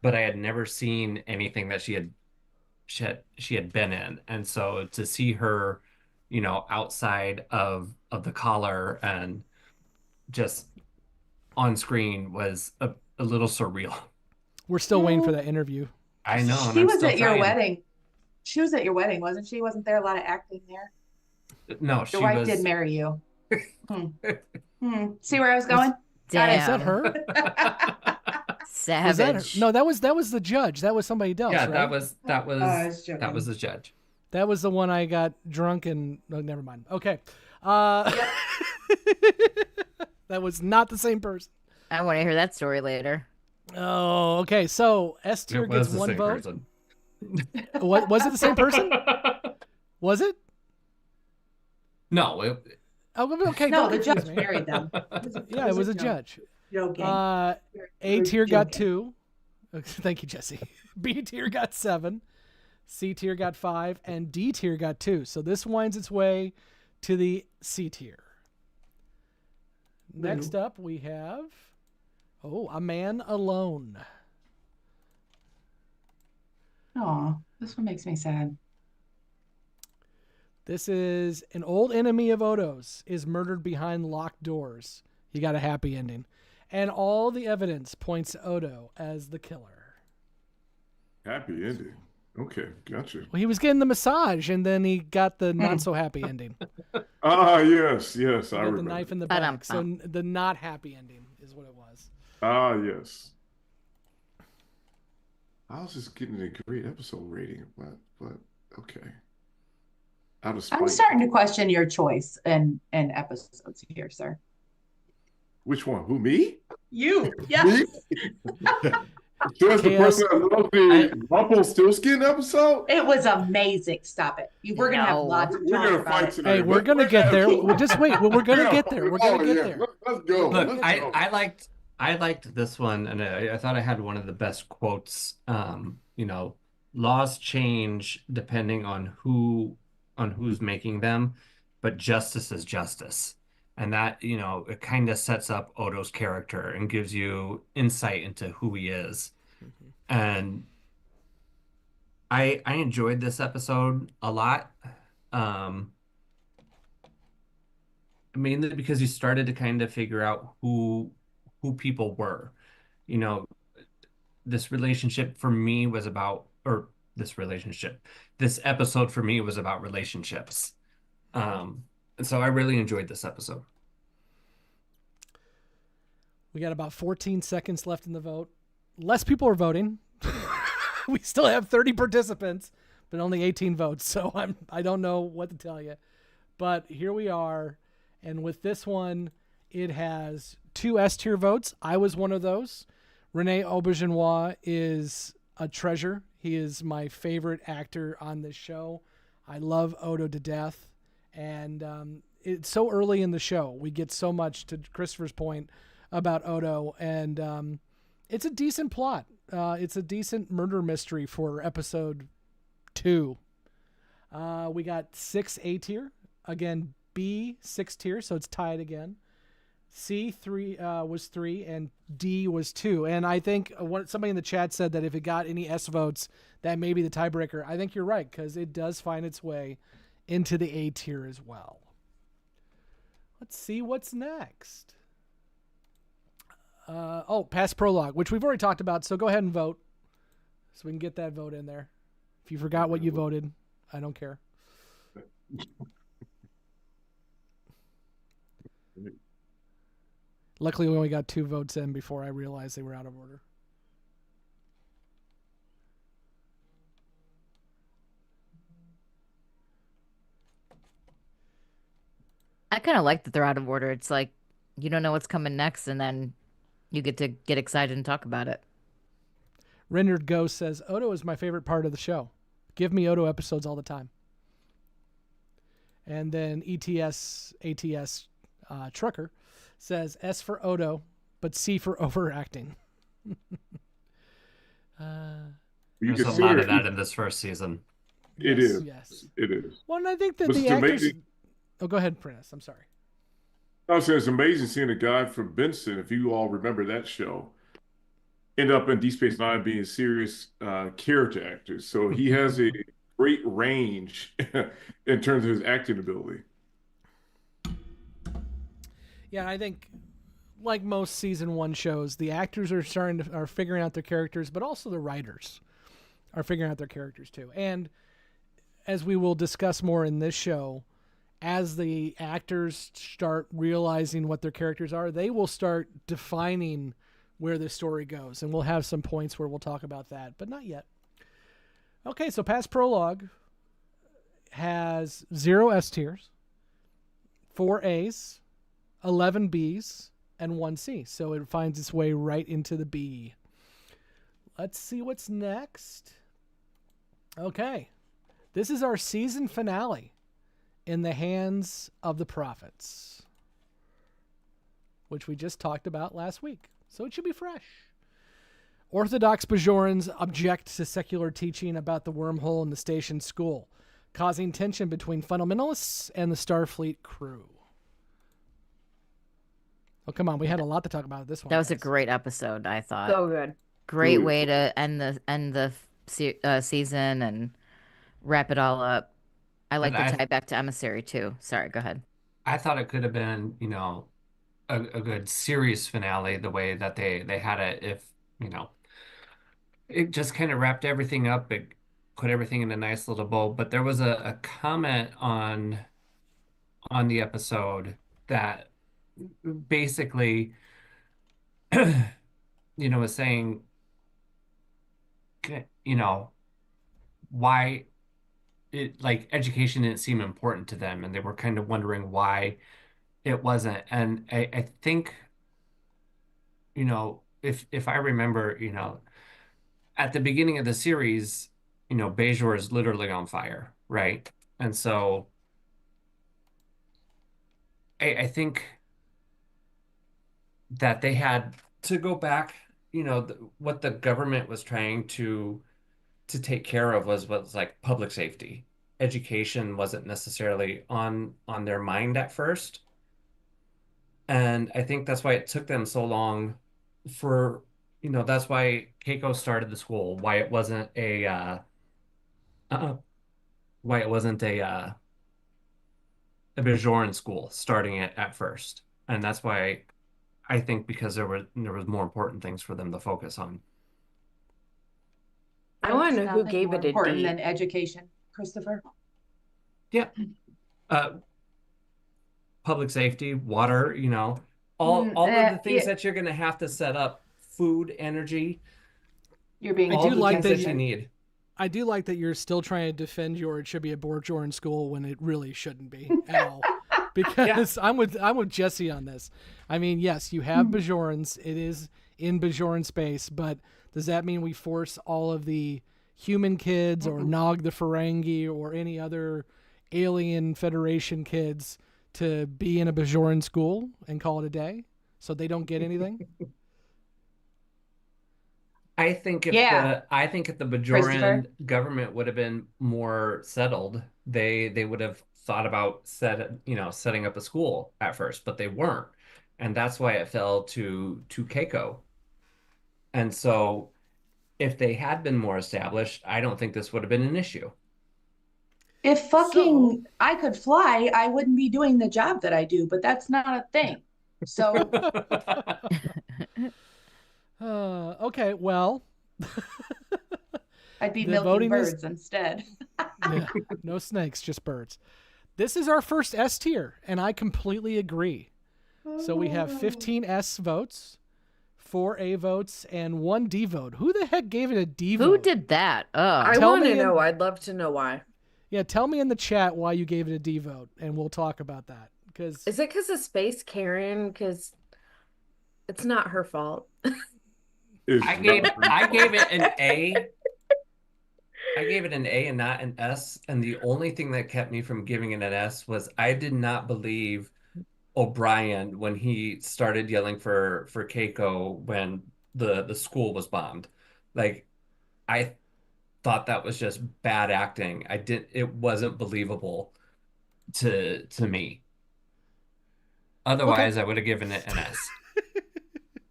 but I had never seen anything that she had been in, and so to see her, outside of the collar and just on screen was a little surreal. We're still waiting for that interview. I know. And She I'm was still at your trying. wedding. She was at your wedding, wasn't she? Wasn't there a lot of acting there? No, she Your wife was. did marry you. See where I was going? Got it. Is that Damn. her? Was Savage. that her? No, that was the judge. That was somebody else. Yeah, right? that was I was joking. that was the judge. That was the one I got drunk and never mind. Okay. That was not the same person. I want to hear that story later. Oh, okay. So S tier It gets was the one same vote. person. What was it? The same person? Was it? No, Oh, okay. No, don't the confuse judge me. married them. Yeah, it was a judge. Joking. A We're tier got joking. 2. Thank you, Jessi. B tier got 7. C tier got 5, and D tier got 2. So this winds its way to the C tier. Next up, we have A Man Alone. Aw, this one makes me sad. This is an old enemy of Odo's is murdered behind locked doors. He got a happy ending. And all the evidence points to Odo as the killer. Happy ending. Okay, gotcha. Well, he was getting the massage, and then he got the not-so-happy ending. Ah, yes, He I got the remember. knife in the back. So the not happy ending is what it was. Ah, yes. I was just getting a great episode rating, but okay. Out of spite. I'm starting to question your choice in episodes here, sir. Which one? Who, me? You, Me? yes. Just the Chaos. person that loved the Rumpelstiltskin episode? It was amazing. Stop it. We're gonna have No. lots of We're talk gonna about fight it. tonight. Hey, we're gonna get there. We'll just wait. We're gonna get there. We're gonna get there. Let's go. look, Let's go. I liked this one, and I thought I had one of the best quotes. Laws change depending on who's making them, but justice is justice. And that, it kind of sets up Odo's character and gives you insight into who he is. And I enjoyed this episode a lot. Mainly because you started to kind of figure out who people were. This relationship for me was about, or this episode for me was about relationships. And so I really enjoyed this episode. We got about 14 seconds left in the vote. Less people are voting. We still have 30 participants, but only 18 votes. So I don't know what to tell you. But here we are. And with this one, it has 2 S tier votes. I was one of those. Rene Aubergenois is a treasure. He is my favorite actor on this show. I love Odo to death. And it's so early in the show. We get so much, to Christopher's point, about Odo. And it's a decent plot. It's a decent murder mystery for episode 2. We got 6 A tier. Again, B 6 tier, so it's tied again. C 3 was 3, and D was 2. And I think somebody in the chat said that if it got any S votes, that may be the tiebreaker. I think you're right, because it does find its way into the A tier as well. Let's see what's next. Past prologue, which we've already talked about. So go ahead and vote, so we can get that vote in there. If you forgot what you voted, I don't care. Luckily, we only got 2 votes in before I realized they were out of order. I kind of like that they're out of order. It's like you don't know what's coming next, and then you get to get excited and talk about it. Rendered Ghost says, Odo is my favorite part of the show. Give me Odo episodes all the time. And then ATS Trucker says, S for Odo, but C for overacting. There's a lot of that in this first season. It is. Yes. It is. Well, and I think that But the it's actors... amazing. Oh, go ahead, Prentice. I'm sorry. I was saying it's amazing seeing a guy from Benson, if you all remember that show, end up in Deep Space Nine being serious character actors. So he has a great range in terms of his acting ability. Yeah, I think, like most season 1 shows, the actors are figuring out their characters, but also the writers are figuring out their characters too. And as we will discuss more in this show, as the actors start realizing what their characters are, they will start defining where the story goes. And we'll have some points where we'll talk about that, but not yet. Okay, so past prologue has 0 S tiers, 4 A's, 11 B's, and 1 C. So it finds its way right into the B. Let's see what's next. Okay. This is our season finale, In the Hands of the Prophets, which we just talked about last week. So it should be fresh. Orthodox Bajorans object to secular teaching about the wormhole in the station school, causing tension between fundamentalists and the Starfleet crew. Oh, come on. We had a lot to talk about this one. That was a guys. great episode, I thought. So good. Great way to end the season and wrap it all up. I like the tie back to Emissary too. Sorry, go ahead. I thought it could have been, a good series finale the way that they had it. If, it just kind of wrapped everything up. It put everything in a nice little bow. But there was a comment on the episode that basically, was saying, why like education didn't seem important to them, and they were kind of wondering why it wasn't. And I think, if I remember, at the beginning of the series, Bajor is literally on fire, right? And so I think that they had to go back, what the government was trying to take care of was like public safety. Education wasn't necessarily on their mind at first. And I think that's why it took them so long for, that's why Keiko started the school, why it wasn't a Bajoran school starting it at first. And that's why I think because there was more important things for them to focus on. I want to There's know who nothing gave more it a important D. than education, Christopher. Yeah. Public safety, water, all of the things that you're going to have to set up, food, energy, You're being all the like things that that you need. I do like that you're still trying to defend it should be a Bajoran school when it really shouldn't be at all. Because I'm with Jessi on this. I mean, yes, you have Bajorans. It is in Bajoran space, but does that mean we force all of the human kids or Nog the Ferengi or any other alien Federation kids to be in a Bajoran school and call it a day so they don't get anything? I think if the Bajoran government would have been more settled, they would have thought about setting up a school at first, but they weren't. And that's why it fell to Keiko. And so if they had been more established, I don't think this would have been an issue. If fucking I could fly, I wouldn't be doing the job that I do, but that's not a thing. So Okay, well, I'd be the milking voting is birds instead. yeah, no snakes, just birds. This is our first S tier, and I completely agree. So we have 15 S votes, 4 A votes, and 1 D vote. Who the heck gave it a D vote? Who did that? Oh, I Tell want me to in- know. I'd love to know why. Yeah, tell me in the chat why you gave it a D vote, and we'll talk about that. Because Is it because of Space Karen? Because it's not her fault. It's I not- gave it an A. I gave it an A and not an S. And the only thing that kept me from giving it an S was I did not believe O'Brien when he started yelling for Keiko when the school was bombed. Like I thought that was just bad acting. It wasn't believable to me. Otherwise, I would have given it an S.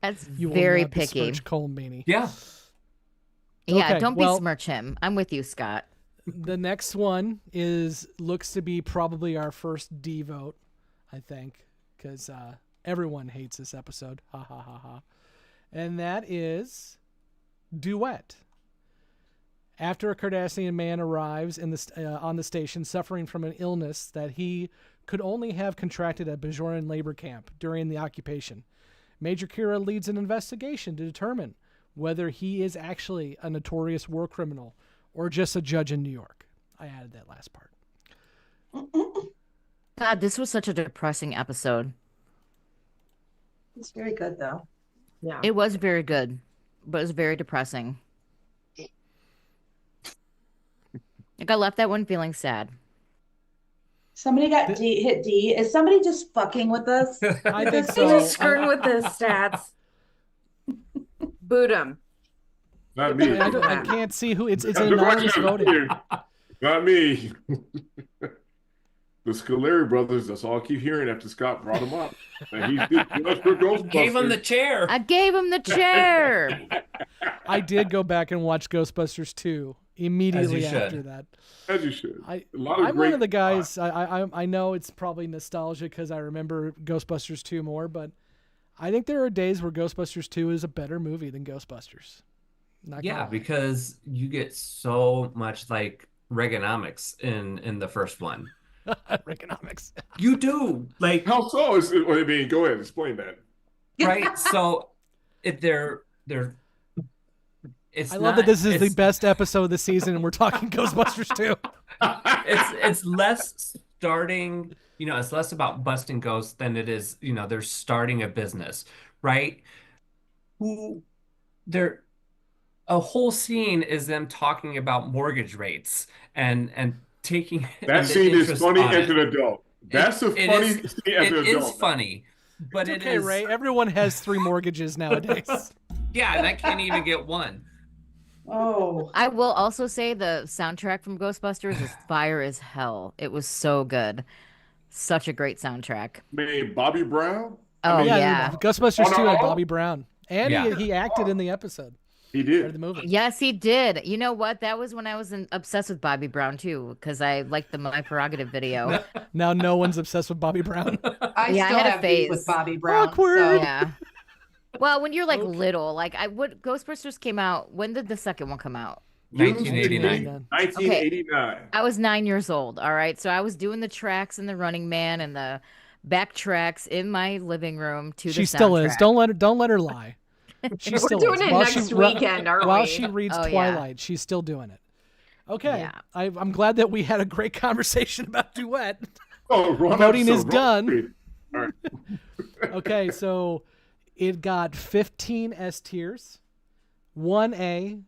that's you will very not picky. besmirch Cole Meany. Yeah. Yeah, Okay, don't well- besmirch him. I'm with you, Scott. The next one looks to be probably our first D vote, I think, because everyone hates this episode. Ha ha ha ha. And that is Duet. After a Cardassian man arrives on the station suffering from an illness that he could only have contracted at Bajoran labor camp during the occupation, Major Kira leads an investigation to determine whether he is actually a notorious war criminal or just a judge in New York. I added that last part. God, this was such a depressing episode. It's very good though. Yeah. It was very good, but it was very depressing. Like I left that one feeling sad. Somebody got hit D. Is somebody just fucking with us? I think He's so. just screwing with the stats. Boot him. Not me. I can't see who. It's The anonymous question voting. here, not me. The Scolari brothers, that's all I keep hearing after Scott brought them up. And he did just for Ghostbusters. Gave him the chair. I gave him the chair. I did go back and watch Ghostbusters 2 immediately As you after should. that. As you should. I'm A lot of one great of the guys. I know it's probably nostalgia because I remember Ghostbusters 2 more, but I think there are days where Ghostbusters 2 is a better movie than Ghostbusters. Not Yeah, gonna lie. because you get so much like Reaganomics in the first one. Reaganomics. You do. Like How so? I mean, go ahead, explain that. right? So they're it's I love that this is the it's- best episode of the season, and we're talking Ghostbusters 2. it's less starting, it's less about busting ghosts than it is, they're starting a business, right? A whole scene is them talking about mortgage rates and taking That and the scene is interest funny on as it. an adult. That's a It funny is- scene as an It adult. is funny, but It's it okay, is Ray. Everyone has 3 mortgages nowadays. yeah, and I can't even get one. Oh, I will also say the soundtrack from Ghostbusters is fire as hell. It was so good. Such a great soundtrack. I mean, Bobby Brown? Oh, mean, yeah. Ghostbusters Oh, 2 no. had Bobby Brown. And Yeah. he acted in the episode He or did. the movie. Yes, he did. You know what? That was when I was obsessed with Bobby Brown, too, because I liked the My Prerogative video. Now no one's obsessed with Bobby Brown. I Yeah, I still had a have beef with phase. Bobby Brown. Awkward. So Yeah. Well, when you're like little, like Ghostbusters came out. When did the second one come out? 1989. 1989. I was 9 years old. All right. So I was doing the tracks and the Running Man and the back tracks in my living room to the She still is. soundtrack. Don't let her lie. She We're still doing is. it While next she- weekend, aren't While we? she reads Oh, yeah. Twilight, she's still doing it. Okay. Yeah. I'm glad that we had a great conversation about Duet. Oh, wrong Voting episode, is wrong done. screen. All right. Okay, so it got 15 S tiers, 1A,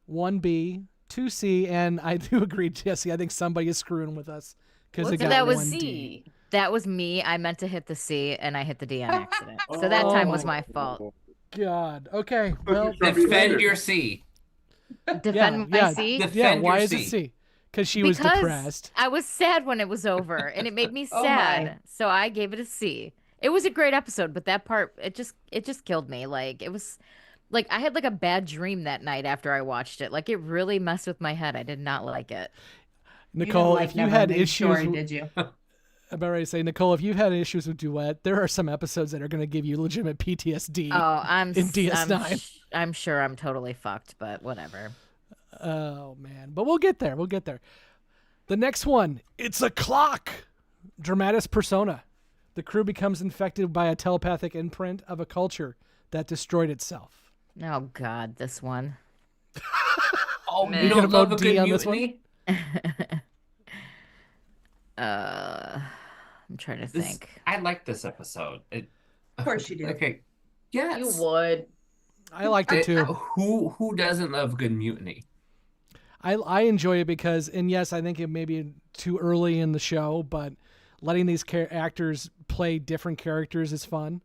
1B, 2C, and I do agree, Jessi. I think somebody is screwing with us because it What's got that was 1D. C? That was me. I meant to hit the C and I hit the D on accident. So that time was my fault. God. Okay. Well, Defend your C. Defend my C. yeah. Defend Why your is it C. C? Because she was Because depressed. I was sad when it was over and it made me Oh, sad. my. So I gave it a C. It was a great episode, but that part it just killed me. Like it was like I had like a bad dream that night after I watched it. Like it really messed with my head. I did not like it. Nicole, like if you Never had Ending issues, Story, did you? I'm about ready to say, Nicole, if you've had issues with Duet, there are some episodes that are going to give you legitimate PTSD Oh, in DS9. I'm sure I'm totally fucked, but whatever. Oh man, but we'll get there. We'll get there. The next one, it's a clock. Dramatis persona. The crew becomes infected by a telepathic imprint of a culture that destroyed itself. Oh God, this one. Oh, Man. you gonna don't love vote a D good on this one? mutiny? I'm trying to This, think. I like this episode. Of course you do. Okay. Yes. You would. I liked it too. Who doesn't love good mutiny? I enjoy it because, and yes, I think it may be too early in the show, but letting these actors play different characters is fun,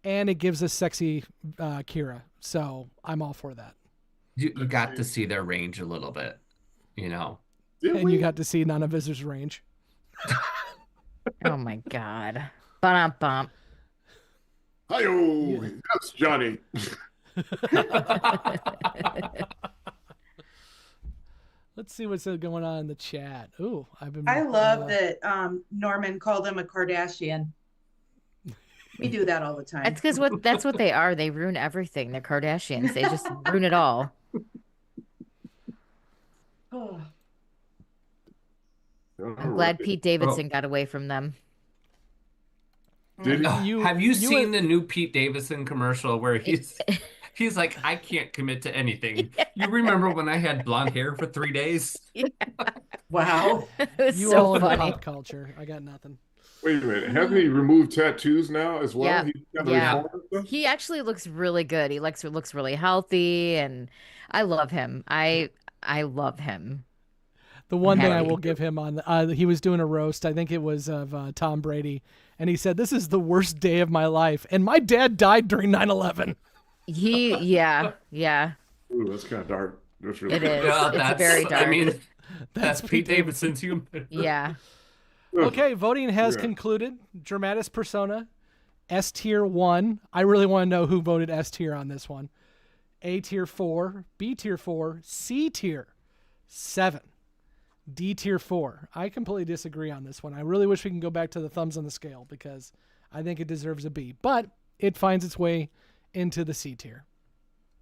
and it gives us sexy Kira. So I'm all for that. You got to see their range a little bit, you know. Did And we? you got to see Nana Visitor's range. Oh my God. Bum. Hi-yo, that's Johnny. Let's see what's going on in the chat. Ooh, I love that Norman called him a Kardashian. We do that all the time. It's because that's what they are. They ruin everything. They're Kardashians. They just ruin it all. Oh, I'm glad Pete Davidson got away from them. Did Oh, You- have you you seen were- the new Pete Davidson commercial where he's like, I can't commit to anything. You remember when I had blonde hair for 3 days? wow. It was You so all in funny. pop culture. I got nothing. Wait a minute. Hasn't he removed tattoos now as well? Yeah. He's got Yeah. reform and stuff? He actually looks really good. He looks really healthy, and I love him. I love him. The one thing I happy. will give him on, he was doing a roast. I think it was of Tom Brady, and he said, "This is the worst day of my life, and my dad died during 9/11." Yeah. Ooh, that's kind of dark. That's really It is. Yeah, It's very dark. I mean, That's that's Pete Pete Davidson's humor. Yeah. Okay, voting has Yeah. concluded. Dramatis persona, S tier 1. I really want to know who voted S tier on this one. A tier 4, B tier 4, C tier 7, D tier 4. I completely disagree on this one. I really wish we can go back to the thumbs on the scale because I think it deserves a B, but it finds its way into the C tier.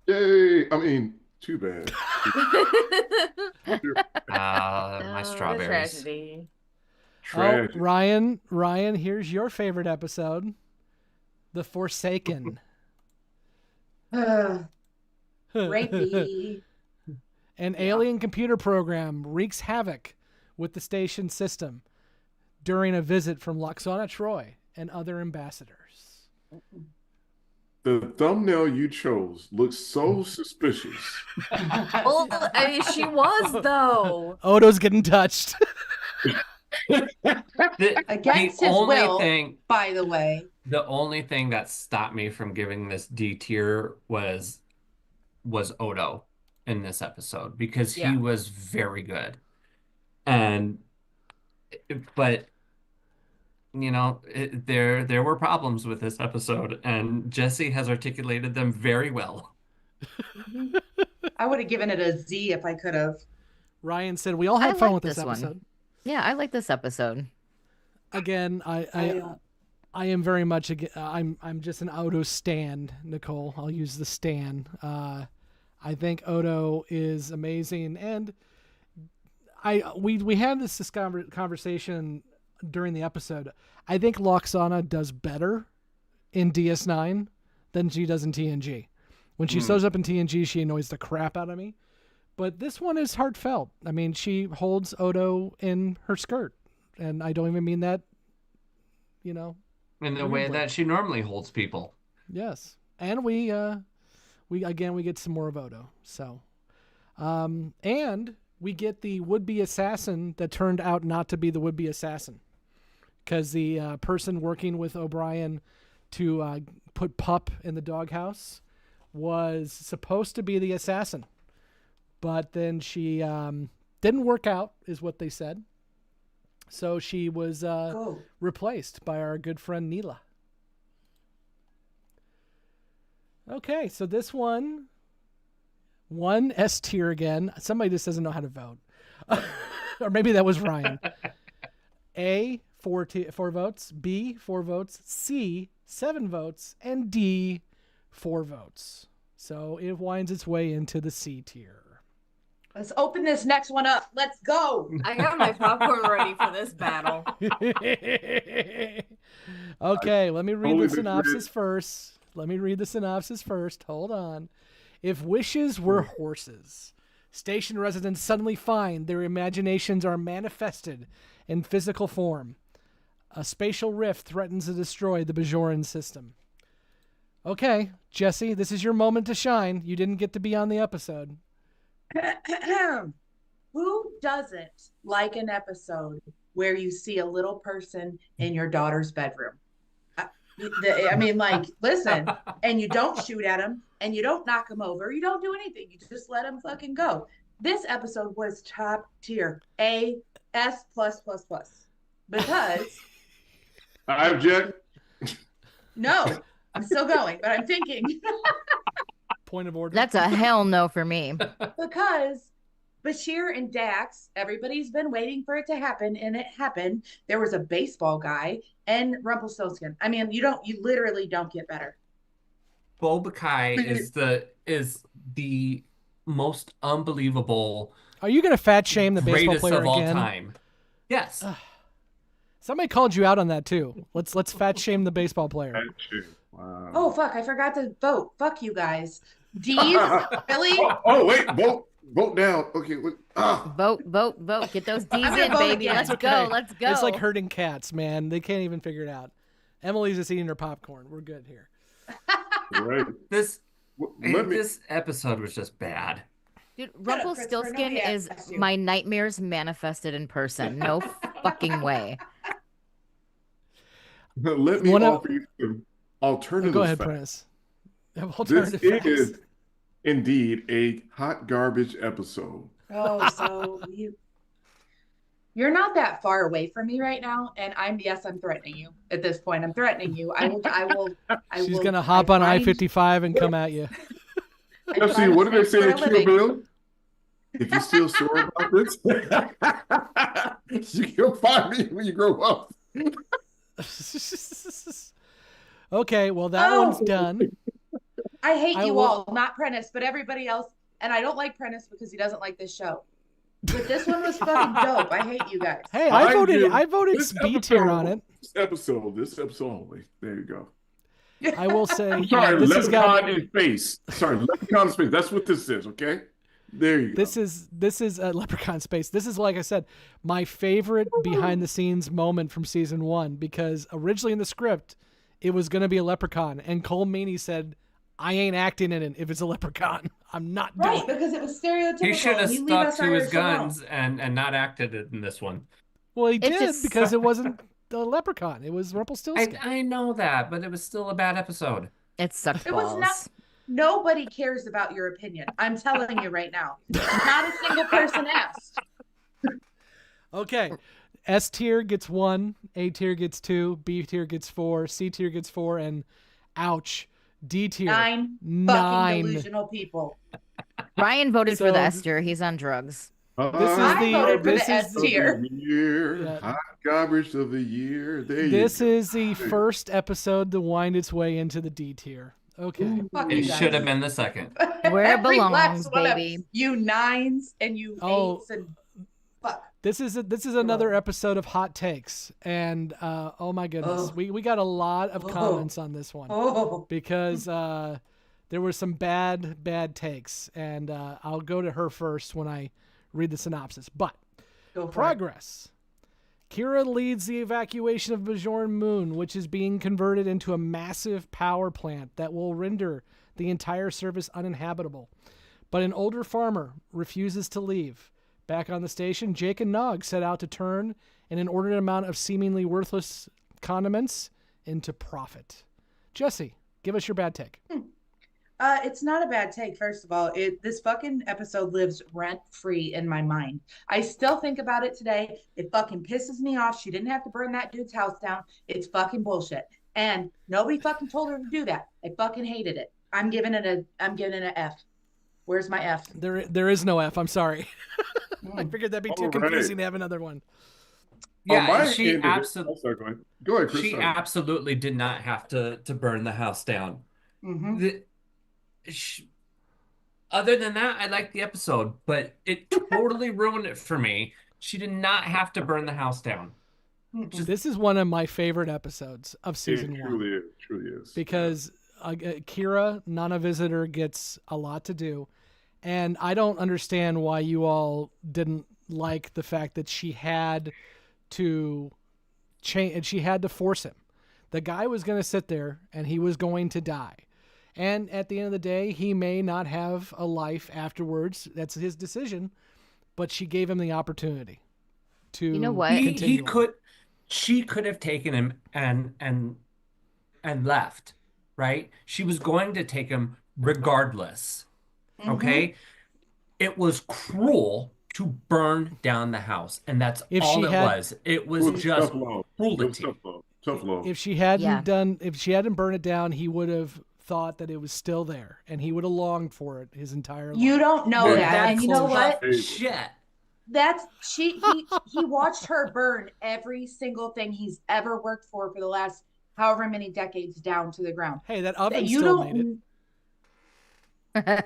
Yay! I mean, too bad. My The strawberries. tragedy. Tragic. Oh, Ryan, here's your favorite episode, The Forsaken. Rapey. An alien computer program wreaks havoc with the station system during a visit from Loxana Troy and other ambassadors. The thumbnail you chose looks so suspicious. Well, I mean, she was though. Odo's getting touched. Against the his only will. thing, By the way, the only thing that stopped me from giving this D tier was Odo in this episode because Yeah. he was very good. But you know, there were problems with this episode, and Jessi has articulated them very well. I would have given it a Z if I could have. Ryan said we all I had fun like with this this one. episode. Yeah, I like this episode. Again, I am very much I'm just an Odo stan, Nicole. I'll use the stan. I think Odo is amazing, and we had this conversation during the episode. I think Loxana does better in DS9 than she does in TNG. When she shows up in TNG, she annoys the crap out of me. But this one is heartfelt. I mean, she holds Odo in her skirt, and I don't even mean that, In the way that she normally holds people. Yes, and we get some more of Odo. So, and we get the would-be assassin that turned out not to be the would-be assassin, because the person working with O'Brien to put Pup in the doghouse was supposed to be the assassin, but then she didn't work out, is what they said. So she was replaced by our good friend Neela. Okay, so this one S tier again. Somebody just doesn't know how to vote. Or maybe that was Ryan. A, 4 votes. B, 4 votes. C, 7 votes. And D, 4 votes. So it winds its way into the C tier. Let's open this next one up. Let's go. I got my popcorn ready for this battle. Okay, let me read totally the synopsis first. Hold on. If wishes were horses, station residents suddenly find their imaginations are manifested in physical form. A spatial rift threatens to destroy the Bajoran system. Okay, Jessi, this is your moment to shine. You didn't get to be on the episode. Who doesn't like an episode where you see a little person in your daughter's bedroom? I mean, like, listen, and you don't shoot at them, and you don't knock them over, you don't do anything. You just let them fucking go. This episode was top tier, A, S plus plus plus, because I object. no, I'm still going, but I'm thinking Point of order. That's a hell no for me. because Bashir and Dax, everybody's been waiting for it to happen, and it happened. There was a baseball guy and Rumpelstiltskin. I mean, you literally don't get better. Bobakai is the most unbelievable, Are you going to fat shame the baseball greatest player of all again? time. Yes. Somebody called you out on that too. Let's fat shame the baseball player. Wow. Oh fuck, I forgot to vote. Fuck you guys. D's, really? Oh, wait, vote down. Okay. Vote. Get those D's I'm gonna in, vote baby. again. Let's It's go. okay. Let's go. It's like herding cats, man. They can't even figure it out. Emily's just eating her popcorn. We're good here. Right. This Let me. this episode was just bad. Dude, Shut up, Rumpelstiltskin Christopher. Nobody is asked you. my nightmares manifested in person. No fucking way. Let me One offer you some alternative Go ahead, facts. Prentice. Have This alternative facts. is indeed a hot garbage episode. Oh, so you're not that far away from me right now, and I'm threatening you at this point. I'm threatening you. She's gonna hop on I-55 and come at you. Jessi, what did they say in for a Kill living. Bill? If you're still sore about this, you can find me when you grow up. Okay, well that one's done. I hate I you will- all, not Prentice, but everybody else. And I don't like Prentice because he doesn't like this show. But this one was fucking dope. I hate you guys. Hey, I voted This B tier on it. This episode only. There you go. I will say I'm sorry, this has got Leprechaun in space. Sorry, Leprechaun in space. That's what this is, okay? There you go. this is Leprechaun Space. This is, like I said, my favorite behind the scenes moment from season 1, because originally in the script it was going to be a leprechaun, and Cole Meany said, "I ain't acting in it if it's a leprechaun. I'm not doing Right, it." because it was stereotypical. He should have You leave stuck us to his Irish alone. guns and not acted in this one. Well, he It did just- because it wasn't the leprechaun. It was Rumpelstiltskin. I know that, but it was still a bad episode. It sucked It was balls. not. Nobody cares about your opinion. I'm telling you right now. Not a single person asked. Okay. S tier gets 1, A tier gets 2, B tier gets 4, C tier gets 4, and ouch, D tier 9 9. fucking delusional people. Ryan voted for So- the S tier. He's on drugs. This is I voted for this the is S the tier. Year, Yeah. hot garbage of the year. There this you go. is the first episode to wind its way into the D tier. Okay. Fuck you It guys. should have been the second. Where it Every belongs, last one of baby. You 9s and you Oh. 8s and fuck. This is another episode of hot takes, and oh my goodness, Oh. we got a lot of Oh. comments on this one Oh, because there were some bad takes, and I'll go to her first when I read the synopsis. But go for it. progress. Kira leads the evacuation of Bajoran Moon, which is being converted into a massive power plant that will render the entire surface uninhabitable. But an older farmer refuses to leave. Back on the station, Jake and Nog set out to turn an inordinate amount of seemingly worthless condiments into profit. Jessi, give us your bad take. It's not a bad take, first of all. This fucking episode lives rent-free in my mind. I still think about it today. It fucking pisses me off. She didn't have to burn that dude's house down. It's fucking bullshit. And nobody fucking told her to do that. I fucking hated it. I'm giving it a F. Where's my F? There is no F. I'm sorry. I figured that'd be too All right. confusing to have another one. Yeah, my she end of it- absolutely. oh, sorry, go ahead, Chris. She sorry. absolutely did not have to burn the house down. Mm-hmm. Other than that, I liked the episode, but it totally ruined it for me. She did not have to burn the house down. This is one of my favorite episodes of season It one truly is. because Kira, Nana Visitor, gets a lot to do, and I don't understand why you all didn't like the fact that she had to change and she had to force him. The guy was going to sit there and he was going to die. And at the end of the day, he may not have a life afterwards. That's his decision. But she gave him the opportunity to You know what? continue on. She could have taken him and left, right? She was going to take him regardless. Okay? It was cruel to burn down the house, and that's If all she it had- was. It was It was just tough love. It was cruelty. tough love. If she hadn't Yeah. if she hadn't burned it down, he would have thought that it was still there, and he would have longed for it his entire life. You don't know Yeah, that, That's and you know what? Hey. shit. That's he watched her burn every single thing he's ever worked for the last however many decades down to the ground. Hey, that oven You still made it. don't.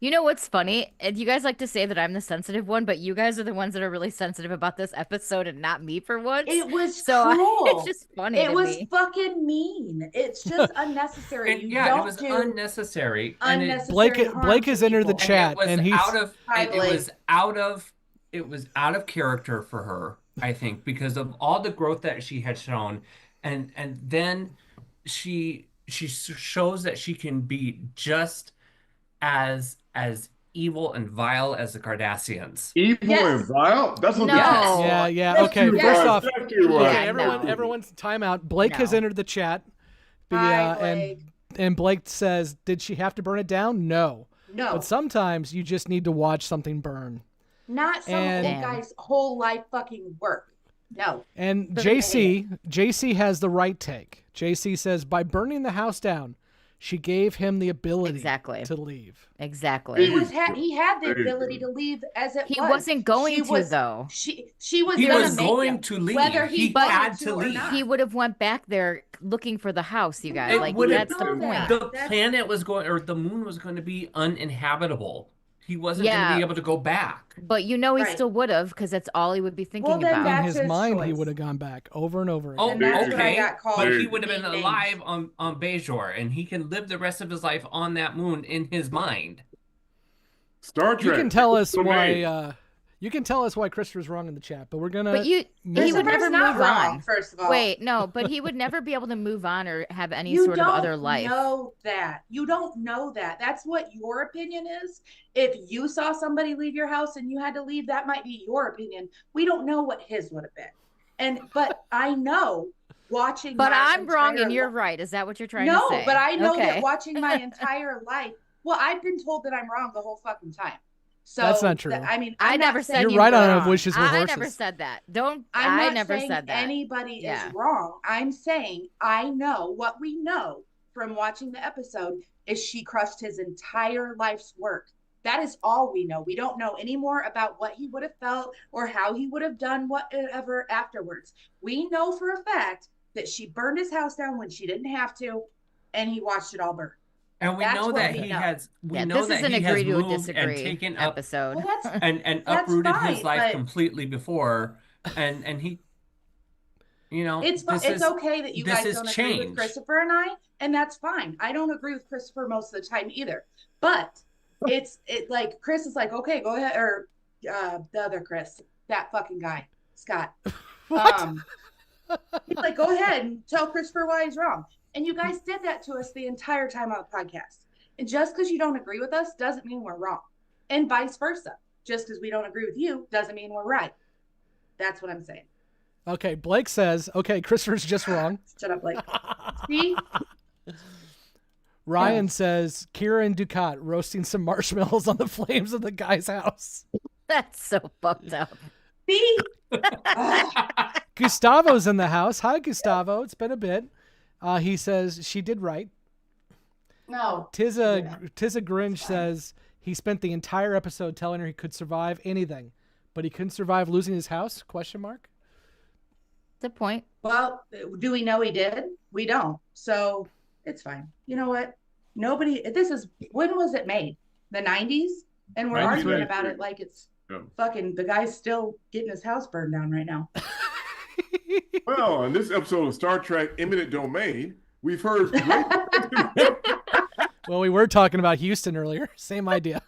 You know what's funny? And you guys like to say that I'm the sensitive one, but you guys are the ones that are really sensitive about this episode and not me for once. It was So cruel. it's just funny It to was me. fucking mean. It's just unnecessary. And You yeah, don't it was do unnecessary. And unnecessary harm Blake to has entered the people. chat. it was and he's- out of Hi, it Blake. was out of character for her, I think, because of all the growth that she had shown, and then she shows that she can be just as evil and vile as the Cardassians. Evil Yes. and vile? That's what No. Yeah. Yes, Okay. you First are. off, Thank you, Yeah, okay, no. everyone's time out. Blake has No. entered the chat. Hi, Blake. And Blake says, "Did she have to burn it down? No. No, But sometimes you just need to watch something burn." not some and- old guy's whole life fucking work. No. And But- JC has the right take. JC says, by burning the house down, she gave him the ability Exactly. to leave. Exactly. He had the There you ability go. to leave as it He was. wasn't going She to, was- though. She was He gonna was make going him, to leave. whether he He wanted had to to or leave. not. He would have went back there looking for the house, you guys. It Like, would that's have the know that. point. The That's- planet was going, or the moon was going to be uninhabitable. He wasn't going to Yeah. be able to go back. But you know he Right. still would have, because that's all he would be thinking Well, then about. In That's his his mind, he choice. would have gone back over and over again. Oh, And that's what I okay. got called But he mean would have been names. alive on Bajor, and he can live the rest of his life on that moon in his mind. Star You Trek. can tell us It's amazing. why. You can tell us why Christopher's wrong in the chat, but we're gonna. But he would Christopher's never not move wrong, on. first of all. Wait, no, but he would never be able to move on or have any You sort of don't other life. know that. You don't know that. That's what your opinion is. If you saw somebody leave your house and you had to leave, that might be your opinion. We don't know what his would have been. But I know watching But my I'm wrong and entire you're li- right. Is that what you're trying to No, say? but I know Okay. that watching my entire life. Well, I've been told that I'm wrong the whole fucking time. So That's not true. I mean, I I'm never not said saying You're you right were on wrong. wishes with I never horses. said that. Don't. I'm I not never saying said that. anybody Yeah. is wrong. I'm saying I know what we know from watching the episode is she crushed his entire life's work. That is all we know. We don't know any more about what he would have felt or how he would have done whatever afterwards. We know for a fact that she burned his house down when she didn't have to, and he watched it all burn. And we That's know what that we he know. has. We Yeah, know this that is an he has agree to moved and disagree taken up episode. Well, that's and That's uprooted his fine, life but- completely before, and he, it's this it's is okay that you this guys is don't agree with change. Christopher and I, and that's fine. I don't agree with Christopher most of the time either. But it like Chris is like, okay, go ahead, or the other Chris, that fucking guy, Scott. He's like, go ahead and tell Christopher why he's wrong. And you guys did that to us the entire time on the podcast. And just because you don't agree with us doesn't mean we're wrong. And vice versa. Just because we don't agree with you doesn't mean we're right. That's what I'm saying. Okay, Blake says, okay, Christopher's just wrong. Shut up, Blake. See? Ryan says, Kira and Ducat roasting some marshmallows on the flames of the guy's house. That's so fucked up. See? Ugh. Gustavo's in the house. Hi, Gustavo. It's been a bit. He says she did right. No. Tiza Grinch says He spent the entire episode telling her he could survive anything, but he couldn't survive losing his house? Question mark. Good point. Well, do we know he did? We don't. So it's fine. You know what? When was it made? The 90s? And we're arguing about it like it's fucking, the guy's still getting his house burned down right now. Well, in this episode of Star Trek Imminent Domain, we've heard Well, we were talking about Houston earlier. Same idea.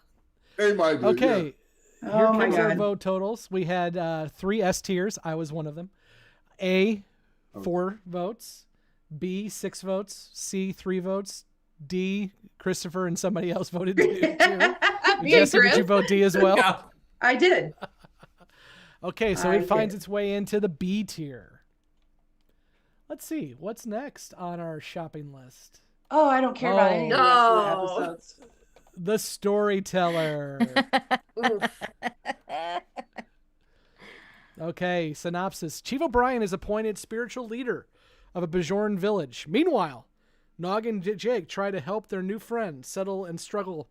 Same idea. Okay. Yeah. Here Oh my comes our God. vote totals. We had 3 S tiers. I was one of them. A, 4 votes. B, 6 votes. C, 3 votes. D, Christopher and somebody else voted too. Me and Jessi, did you Chris? vote D as well? Yeah. I did. Okay, so I it finds did. its way into the B tier. Let's see. What's next on our shopping list? Oh, I don't care about any of the rest of the No. episodes. The Storyteller. Oof. Okay, synopsis. Chief O'Brien is appointed spiritual leader of a Bajoran village. Meanwhile, Nog and Jake try to help their new friend settle a struggle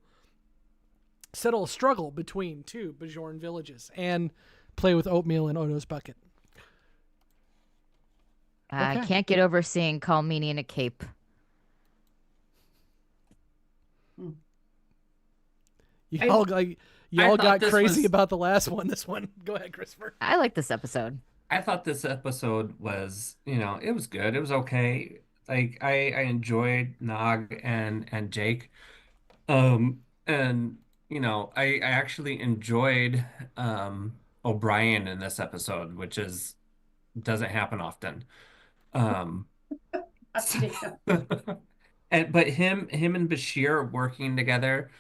between 2 Bajoran villages and play with oatmeal in Odo's bucket. I Okay. can't get over seeing Calmini in a cape. Y'all thought got this crazy was- about the last one. This one. Go ahead, Christopher. I like this episode. I thought this episode was, it was good. It was okay. Like I enjoyed Nog and Jake. And I actually enjoyed O'Brien in this episode, which doesn't happen often. But him and Bashir working together,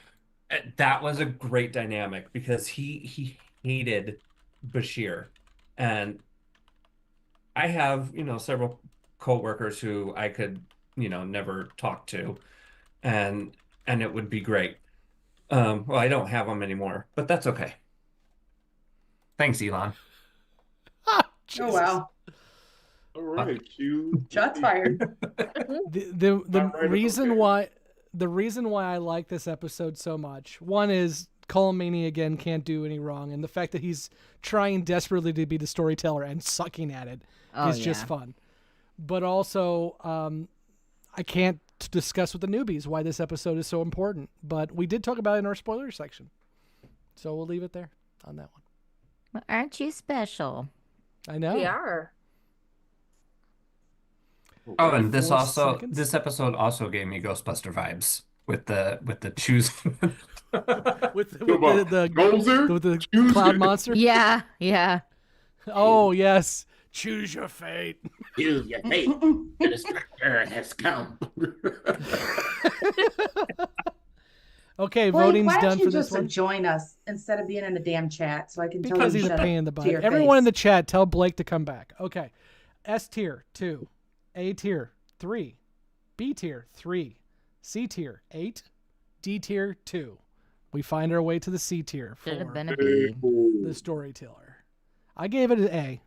that was a great dynamic because he hated Bashir. And I have, several coworkers who I could, never talk to, and it would be great. Well, I don't have them anymore, but that's okay. Thanks, Elon. Oh, Jesus. wow. All right, Q. Shots fired. The Not right, reason okay. why I like this episode so much, one is Colomini again can't do any wrong, and the fact that he's trying desperately to be the storyteller and sucking at it is just fun. But also, I can't discuss with the newbies why this episode is so important, but we did talk about it in our spoiler section, so we'll leave it there on that one. Well, aren't you special? I know. We are. Oh, and this 4 seconds. this episode also gave me Ghostbuster vibes with the choosing. with Gozer? the Choose cloud it. monster. Yeah, yeah. Oh yes, choose your fate. Choose your fate. The destructor has come. Okay, Blake, voting's why don't done you for this just one. join us instead of being in the damn chat so I can tell Because you he's to a shut pain up in the to butt. your Everyone in the face. chat, tell Blake to come back. Okay. S tier 2, A tier 3, B tier 3, C tier 8, D tier 2. We find our way to the C tier for Should have been a Hey, B. the storyteller. I gave it an A.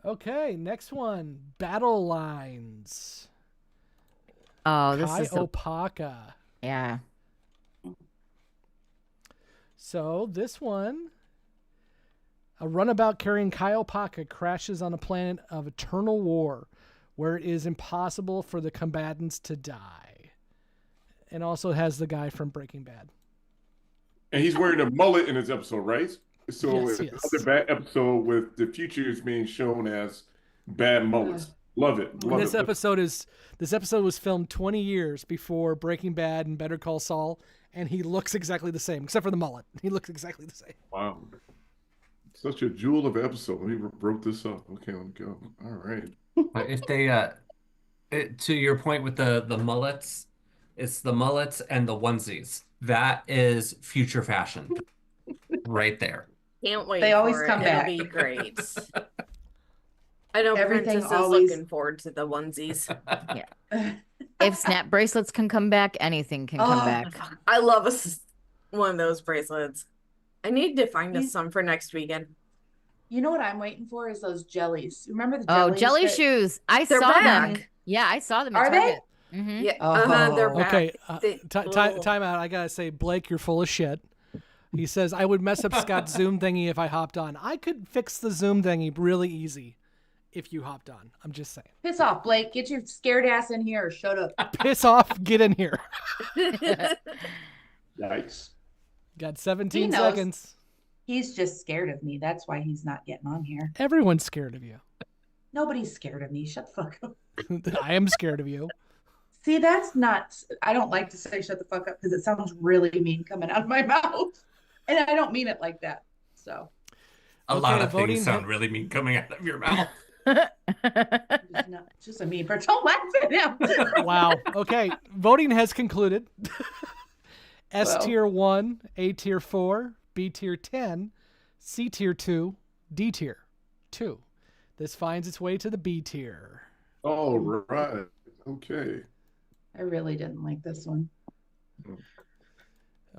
Okay, next one. Battle lines. Oh, this Kai is the, Opaka. yeah. So this one, a runabout carrying Kai Opaka crashes on a planet of eternal war where it is impossible for the combatants to die. And also has the guy from Breaking Bad. And he's wearing a mullet in this episode, right? So Yes, it's yes. another bad episode with the future is being shown as bad mullets. Love it. Love This it. episode was filmed 20 years before Breaking Bad and Better Call Saul, and he looks exactly the same, except for the mullet. He looks exactly the same. Wow. Such a jewel of an episode. Let me wrote this up. Okay, let me go. All right. But if they to your point with the mullets, it's the mullets and the onesies. That is future fashion right there. Can't wait. They always for come it. back. It'll be great. I know Everything Prentice is always- looking forward to the onesies. If snap bracelets can come back, anything can come Oh, back. I love one of those bracelets. I need to find You- us some for next weekend. You know what I'm waiting for is those jellies. Remember the Oh, jellies? jelly that- shoes. I They're saw them. back. Yeah, I saw them at Are they? Target. Mm-hmm. Yeah, Oh. they're back. Okay, They- time out. I gotta say, Blake, you're full of shit. He says, I would mess up Scott's Zoom thingy if I hopped on. I could fix the Zoom thingy really easy if you hopped on. I'm just saying. Piss off, Blake. Get your scared ass in here or shut up. Piss off, get in here. Yikes. Got He 17 knows. seconds. He's just scared of me. That's why he's not getting on here. Everyone's scared of you. Nobody's scared of me. Shut the fuck up. I am scared of you. See, that's not, I don't like to say shut the fuck up because it sounds really mean coming out of my mouth. And I don't mean it like that. So A lot Okay, of voting things sound ha- really mean coming out of your mouth. it's just a mean person. Don't laugh at him. Wow. Okay. Voting has concluded. S Well. tier 1, A tier 4, B tier 10, C tier 2, D tier 2. This finds its way to the B tier. All right. Okay. I really didn't like this one.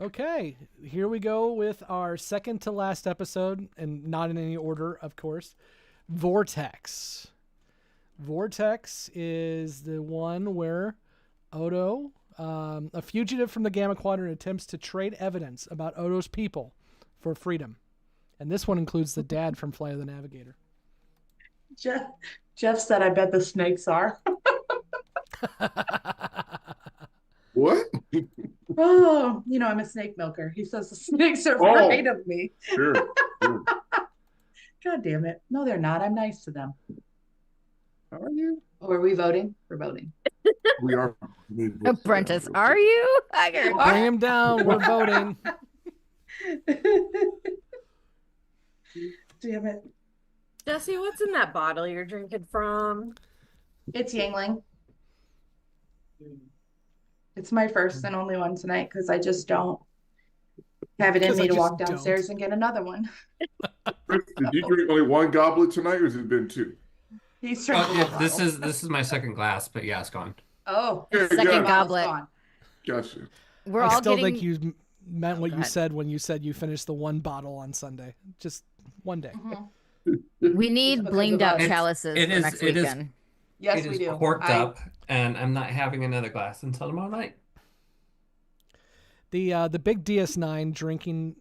Okay, here we go with our second to last episode, and not in any order, of course. Vortex. Vortex is the one where Odo, a fugitive from the Gamma Quadrant, attempts to trade evidence about Odo's people for freedom. And this one includes the dad from Flight of the Navigator. Jeff said, I bet the snakes are. What? Oh, I'm a snake milker. He says the snakes are Oh. afraid of me. Sure. Sure. God damn it. No, they're not. I'm nice to them. Are you? Oh, are we voting? We're voting. We are. Prentice, are you? I got Bring him down. We're voting. Damn it. Jessi, what's in that bottle you're drinking from? It's Yangling. It's my first and only one tonight because I just don't have it in 'Cause I me to just walk don't. downstairs and get another one. Did you drink only one goblet tonight, or has it been two? He's Oh, drinking yeah, a this bottle. is my second glass, but yeah, it's gone. Oh, Yeah, Second yeah. goblet. Gone. Gotcha. We're I all still getting. think you meant what Go you ahead. said when you said you finished the one bottle on Sunday. Just one day. Mhm. We need Because blinged of out us. chalices It for is- next it is- weekend. Yes, It we is do. corked up, and I'm not having another glass until tomorrow night. The big DS9 drinking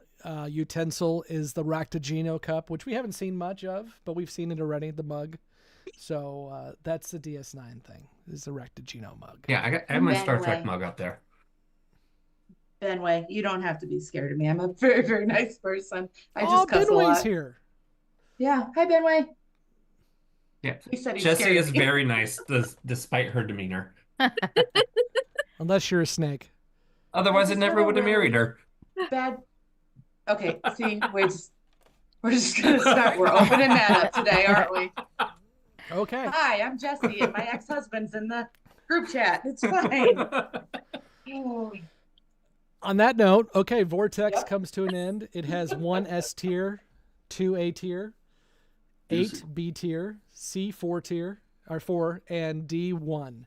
utensil is the Ractagino cup, which we haven't seen much of, but we've seen it already. The mug, so that's the DS9 thing. Is the Ractagino mug. Yeah, I have my Star Benway. Trek mug up there. Benway, you don't have to be scared of me. I'm a very, very nice person. I Oh, just cuss a Benway's lot. here. Yeah. Hi, Benway. Yeah, He said he's Jessi scared of is me. very nice, despite her demeanor. Unless you're a snake. Otherwise, I just never had a would have really- married her. Bad. Okay. See, we're just gonna start. We're opening that up today, aren't we? Okay. Hi, I'm Jessi, and my ex-husband's in the group chat. It's fine. Oh, On that note, okay, Vortex Yep. comes to an end. It has 1 S tier, 2 A tier, 8 Easy. B tier, C 4 tier, or 4, and D 1.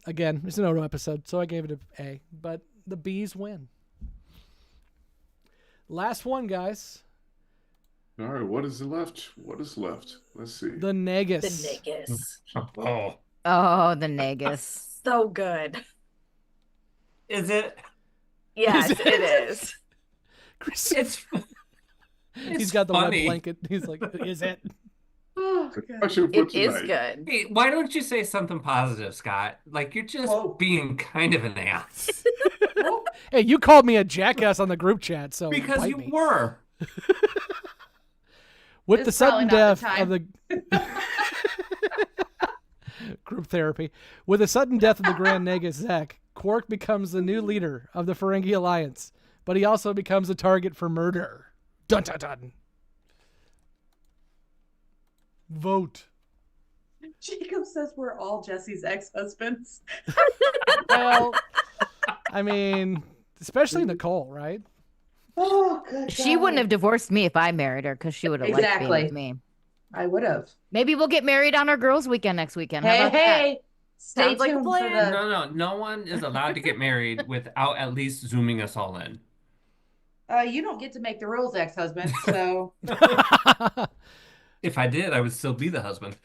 Again, it's an Odo episode, so I gave it an A, but the B's win. Last one, guys. All right. What is left? What is left? Let's see. The Negus. The Negus. Oh, Oh, the Negus. So good. is it? Yes, Is it? it is. Chris, It's he's got the wet funny. blanket. He's like, is it? oh, The God. question for It is tonight. good. Hey, why don't you say something positive, Scott? Like you're just Whoa. being kind of an ass Hey, you called me a jackass on the group chat, so because bite you me. were. With It's the sudden probably not death the of the group therapy, with the sudden death of the Grand Negus Zek, Quark becomes the new leader of the Ferengi Alliance, but he also becomes a target for murder. Dun dun dun. Vote. Jacob says we're all Jesse's ex-husbands. Well, I mean, especially Nicole, right? Oh, good She God. wouldn't have divorced me if I married her because she would have liked being Exactly. with me. I would have. Maybe we'll get married on our girls' weekend next weekend. How Hey, about that? hey. Stay Sounds like a tuned for plan. the. No one is allowed to get married without at least zooming us all in. You don't get to make the rules, ex-husband. So If I did, I would still be the husband.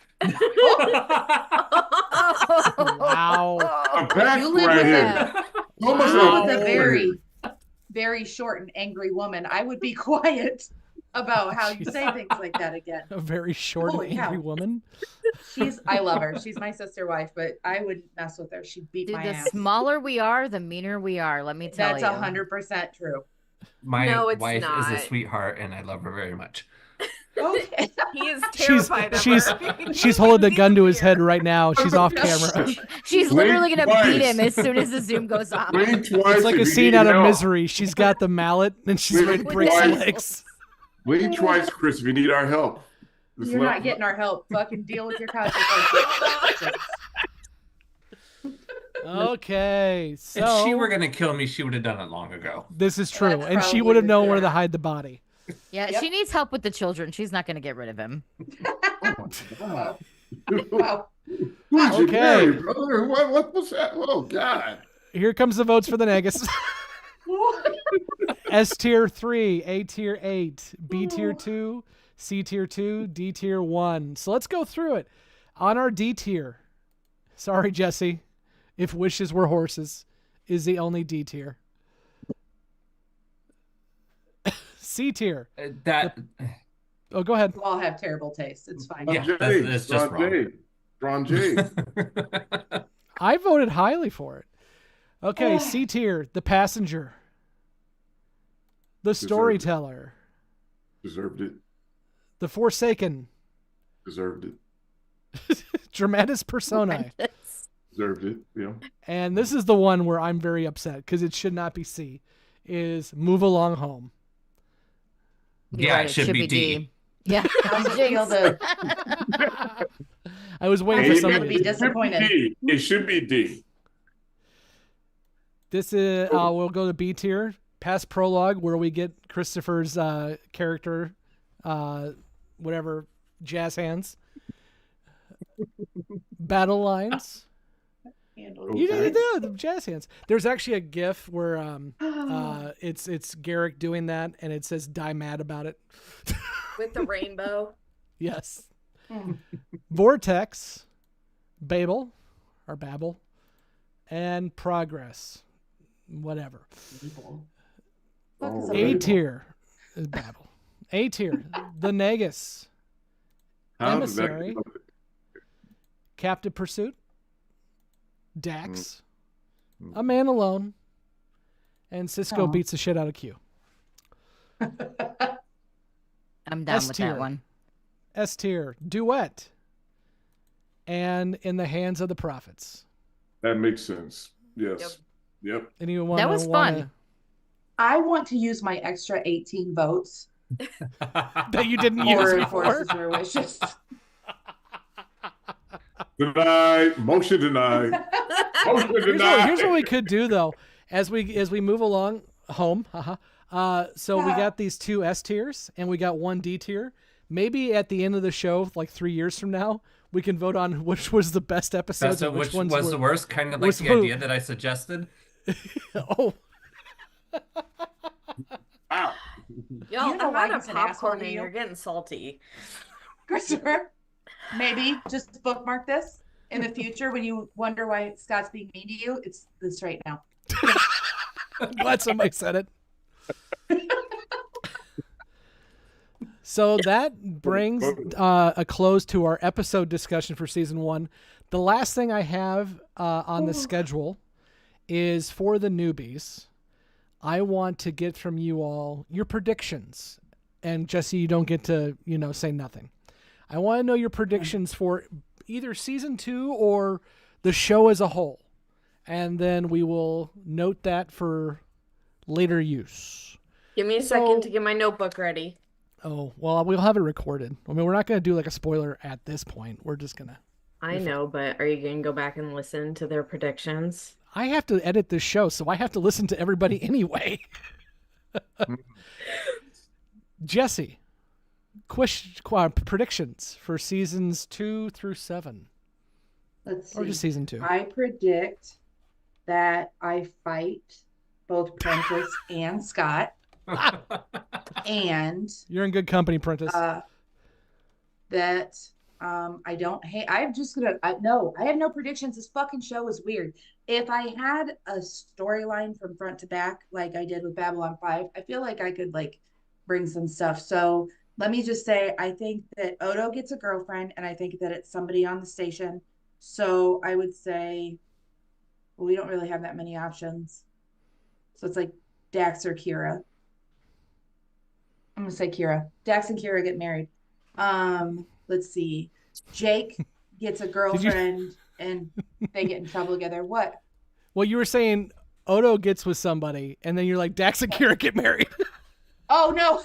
Wow. A pack You live right with here. You Almost live with a a very, very short and angry woman. I would be quiet about how you say things like that again. A very short Holy and angry cow. woman. I love her. She's my sister wife, but I wouldn't mess with her. She'd beat Dude, my the ass. smaller we are, the meaner we are. Let me tell That's you. 100% true. My No, it's wife is a not. sweetheart, and I love her very much. Okay. He is terrified of her. She's holding the He's gun to a his head fear. right now. She's off camera. She's Blink literally gonna twice. beat him as soon as the Zoom goes off. Blink twice. It's like if a you scene need out of help. Misery. She's got the mallet and she's ready to Blink break some twice. legs. Blink twice, Chris, if you need our help. Just You're let- not getting our help. Fucking deal with your consequences. Okay, so If she were gonna kill me, she would have done it long ago. this is true, That's and she probably would have the known where to fair. hide the body. Yeah, Yep. she needs help with the children. She's not gonna get rid of him. Wow. Who'd you Okay. marry, brother? What was that? Oh, God. Here comes the votes for the Negus. S tier 3, A tier 8, B tier 2, C tier 2, D tier 1. So let's go through it. On our D tier, sorry, Jessi, if wishes were horses, is the only D tier. C tier. That Oh, go ahead. We all have terrible taste. It's fine. Yeah, Jay, that's just Ron J. Ron J. I voted highly for it. Okay, C tier, the passenger, the Deserved it. storyteller, Deserved it. the forsaken, Deserved it. dramatis personae. Deserved it. Yeah. And this is the one where I'm very upset because it should not be C, is Move Along Home. You're Yeah, right, it should be D. Yeah. How's it feel to I was waiting Hey, for you somebody. gotta be disappointed. It should be D. This is we'll go to B tier, past prologue, where we get Christopher's character, whatever, jazz hands, battle lines. handle You it? did the jazz hands. There's actually a GIF where it's Garrick doing that, and it says "Die mad about it." With the rainbow. Yes. Hmm. Vortex, Babel, and Progress. Whatever. Fuck is Oh, a A Babel? tier is Babel. A tier, the Negus, How does that- Emissary, Captive Pursuit, Dax, A Man Alone, and Cisco Aw. beats the shit out of Q. I'm down S with tier. that one. S tier, Duet, and In the Hands of the Prophets. That makes sense. Yes. Yep. Anyone That was wanna- fun. I want to use my extra 18 votes that you didn't use for before. Forces or Wishes. Denied. Motion denied. Motion Here's what denied. we could do though, as we move along home. So we got these two S tiers and we got one D tier. Maybe at the end of the show, like 3 years from now, we can vote on which was the best episodes So and which which ones was were. the worst? Kind of like which the one- idea that I suggested. Oh, Wow. Y'all, You know I'm why out of he's an asshole popcorn to and you? you're getting salty. Christopher, maybe just bookmark this in the future when you wonder why Scott's being mean to you. It's this right now. I'm glad somebody said it. So that brings a close to our episode discussion for season 1. The last thing I have on the schedule is for the newbies. I want to get from you all your predictions. And Jessi, you don't get to, say nothing. I want to know your predictions for either season 2 or the show as a whole. And then we will note that for later use. Give me a second to get my notebook ready. Oh, well, we'll have it recorded. I mean, we're not going to do like a spoiler at this point. We're just going to. I know, but are you going to go back and listen to their predictions? I have to edit this show, so I have to listen to everybody anyway. Jessi, predictions for seasons 2 through 7, Let's see. or just season 2. I predict that I fight both Prentice and Scott, and You're in good company, Prentice. that I don't hate. I'm just gonna. No, I have no predictions. This fucking show is weird. If I had a storyline from front to back, like I did with Babylon 5, I feel like I could like bring some stuff. So let me just say, I think that Odo gets a girlfriend, and I think that it's somebody on the station. So I would say, well, we don't really have that many options. So it's like Dax or Kira. I'm gonna say Kira. Dax and Kira get married. Let's see. Jake gets a Did you? girlfriend and they get in trouble together. What? Well, you were saying Odo gets with somebody, and then you're like Dax and Kira get married. Oh no.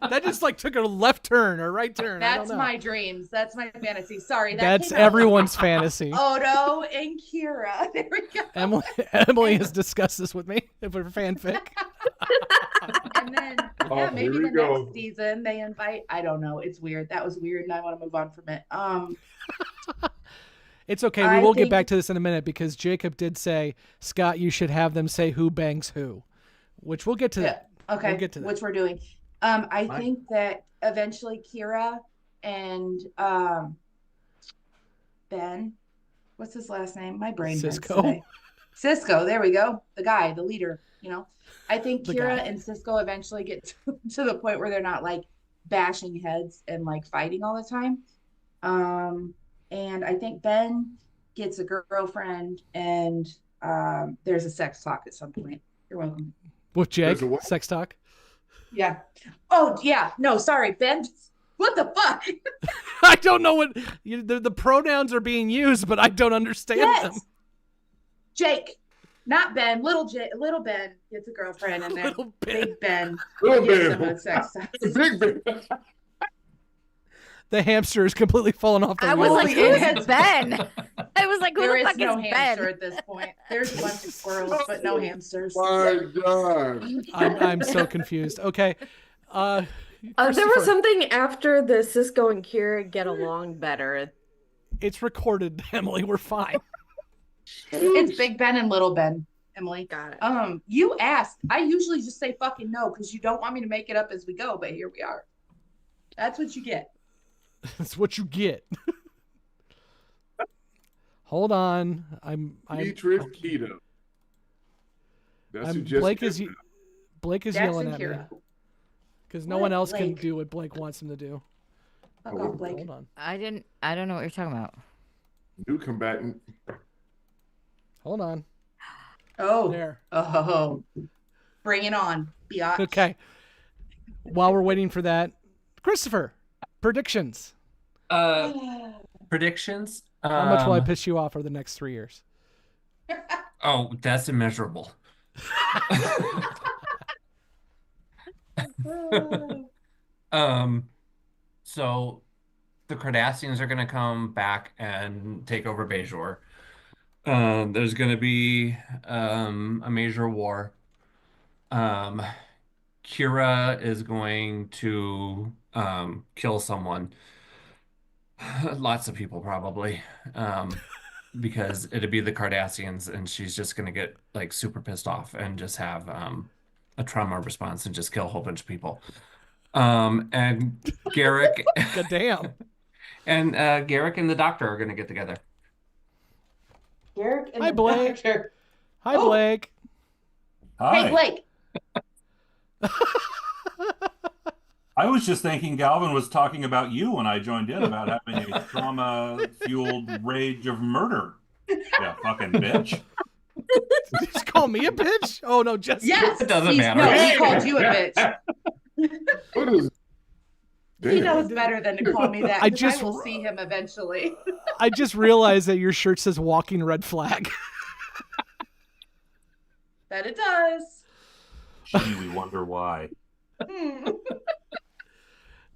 That just like took a left turn or right turn. I don't That's know. my dreams. That's my fantasy. Sorry, that That's came out everyone's fantasy. Odo and Kira. There we go. Emily has discussed this with me for fanfic. And then Oh, maybe here we the go. next season they invite. I don't know. It's weird. That was weird, and I want to move on from it. It's okay. We I will get think- back to this in a minute because Jacob did say, Scott, you should have them say who bangs who, which we'll get to that. Okay, We'll get to that. which we're doing. I Fine. think that eventually Kira and Ben, what's his last name? My brain hurts Cisco. today. Cisco, there we go. The guy, the leader, you know. I think The Kira guy. and Cisco eventually get to the point where they're not like bashing heads and like fighting all the time. And I think Ben gets a girlfriend and there's a sex talk at some point. You're welcome. With Jake, There's a what? sex talk. Yeah. Oh, yeah. No, sorry, Ben. What the fuck? I don't know what the pronouns are being used, but I don't understand them. Yes. Jake, not Ben. Little Ben gets a girlfriend, and then Little Ben. Big Ben Little gives him Ben. a sex talk. Big Ben. The hamster is completely fallen off the I wheel. was like, it who's has- Ben? I was like, who There the is fuck no is hamster Ben? at this point. There's a bunch of squirrels, but no hamsters. My God. I'm so confused. Okay. There Christopher, was something after the Cisco and Kira get along better. It's recorded, Emily. We're fine. It's Big Ben and Little Ben, Emily. Got it. You asked. I usually just say fucking no because you don't want me to make it up as we go, but here we are. That's what you get. That's what you get. Hold on. I'm Beatrice Keto. That's who Jessi Blake is is. Blake is Dax yelling and at me Kira. because no What? one else can Blake. do what Blake wants him to do. Fuck off, Blake. Hold on. I don't know what you're talking about. New combatant. Hold on. Oh. There. Oh. Bring it on, biatch. Okay. While we're waiting for that, Christopher, predictions. Predictions? How much will I piss you off over the next 3 years? Oh, that's immeasurable. So the Cardassians are going to come back and take over Bajor. There's going to be a major war. Kira is going to kill someone. Lots of people probably. Because it'd be the Cardassians and she's just going to get like super pissed off and just have a trauma response and just kill a whole bunch of people. And Garrick God damn. and Garrick and the doctor are going to get together. Garrick and Hi, the Blake. doctor. Hi, Oh. Blake. Hey, Blake. I was just thinking Galvin was talking about you when I joined in about having a trauma-fueled rage of murder. Yeah, fucking bitch. Just call me a bitch? Oh, no, Jessi. Yes. It doesn't he's- matter. No, he called you a bitch. What is? He Damn. knows better than to call me that. I 'cause just- I will see him eventually. I just realized that your shirt says walking red flag. That it does. Gee, we wonder why. Hmm.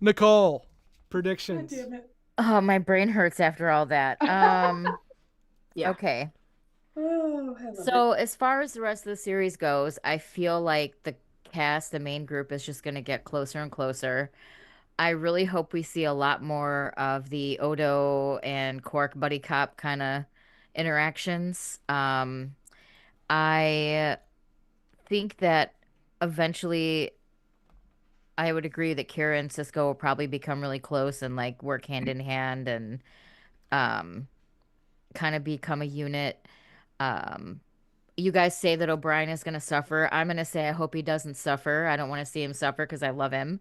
Nicole, God predictions. damn it. Oh, my brain hurts after all that. Yeah. Okay. Oh, I love So as far as the rest of the series goes, I feel like the cast, the main group, is just going to get closer and closer. I really hope we see a lot more of the Odo and Quark buddy cop kind of interactions. I think that eventually I would agree that Kira and Cisco will probably become really close and like work hand in hand and um kind of become a unit. Um you guys say that O'Brien is going to suffer. I'm going to say I hope he doesn't suffer. I don't want to see him suffer because I love him.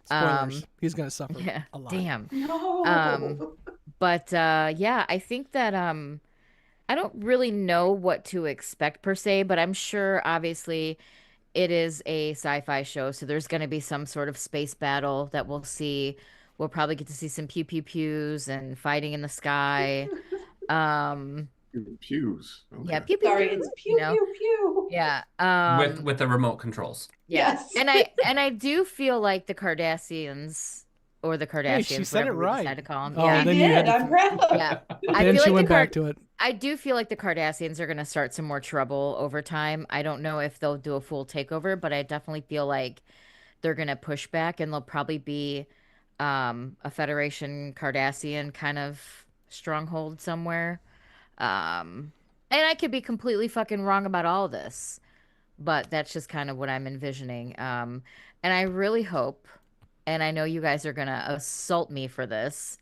Spoilers. He's going to suffer Yeah, a lot. damn. No. But yeah, I think that I don't really know what to expect per se, but I'm sure obviously it is a sci-fi show, so there's going to be some sort of space battle that we'll see. We'll probably get to see some pew pew pews and fighting in the sky. Um, Pews. yeah, Okay. pew pew Sorry, pew, it's you pew know. pew pew. Yeah. with the remote controls. Yeah. Yes. And I do feel like the Cardassians or the Hey, she Kardashians, said it whatever we right. decide to call them. Oh, Yeah. I then you had did. to- I'm proud. Yeah. I Then feel she like went the back to it. I do feel like the Cardassians are going to start some more trouble over time. I don't know if they'll do a full takeover, but I definitely feel like they're going to push back and they'll probably be a Federation Cardassian kind of stronghold somewhere. And I could be completely fucking wrong about all this, but that's just kind of what I'm envisioning. And I really hope, and I know you guys are going to assault me for this,